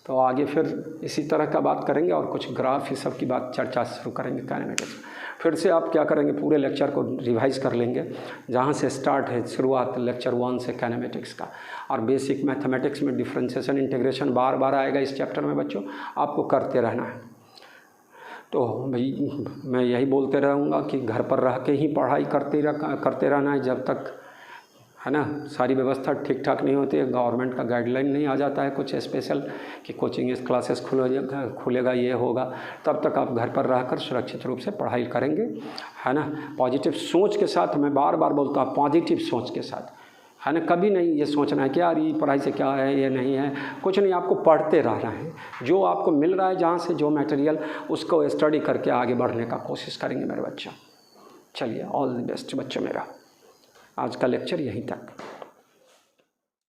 तो आगे फिर इसी तरह का बात करेंगे और कुछ ग्राफ ये सब की बात चर्चा शुरू करेंगे काइनेमेटिक्स। फिर से आप क्या करेंगे, पूरे लेक्चर को रिवाइज कर लेंगे जहाँ से स्टार्ट है शुरुआत लेक्चर 1 से काइनेमेटिक्स का। और बेसिक मैथमेटिक्स में डिफरेंशिएशन इंटीग्रेशन बार बार आएगा इस चैप्टर में बच्चों, आपको करते रहना है। तो भाई मैं यही बोलते रहूँगा कि घर पर रह के ही पढ़ाई करते रहना है जब तक, है ना, सारी व्यवस्था ठीक ठाक नहीं होती है, गवर्नमेंट का गाइडलाइन नहीं आ जाता है कुछ स्पेशल कि कोचिंग क्लासेस खुलेगा ये होगा, तब तक आप घर पर रहकर सुरक्षित रूप से पढ़ाई करेंगे, है ना। पॉजिटिव सोच के साथ, मैं बार बार बोलता हूँ पॉजिटिव सोच के साथ, है ना। कभी नहीं ये सोचना है कि यार ये पढ़ाई से क्या है, ये नहीं है, कुछ नहीं, आपको पढ़ते रहना है। जो आपको मिल रहा है जहाँ से जो मटेरियल, उसको स्टडी करके आगे बढ़ने का कोशिश करेंगे मेरे बच्चों। चलिए, ऑल द बेस्ट बच्चों मेरा। आज का लेक्चर यहीं तक।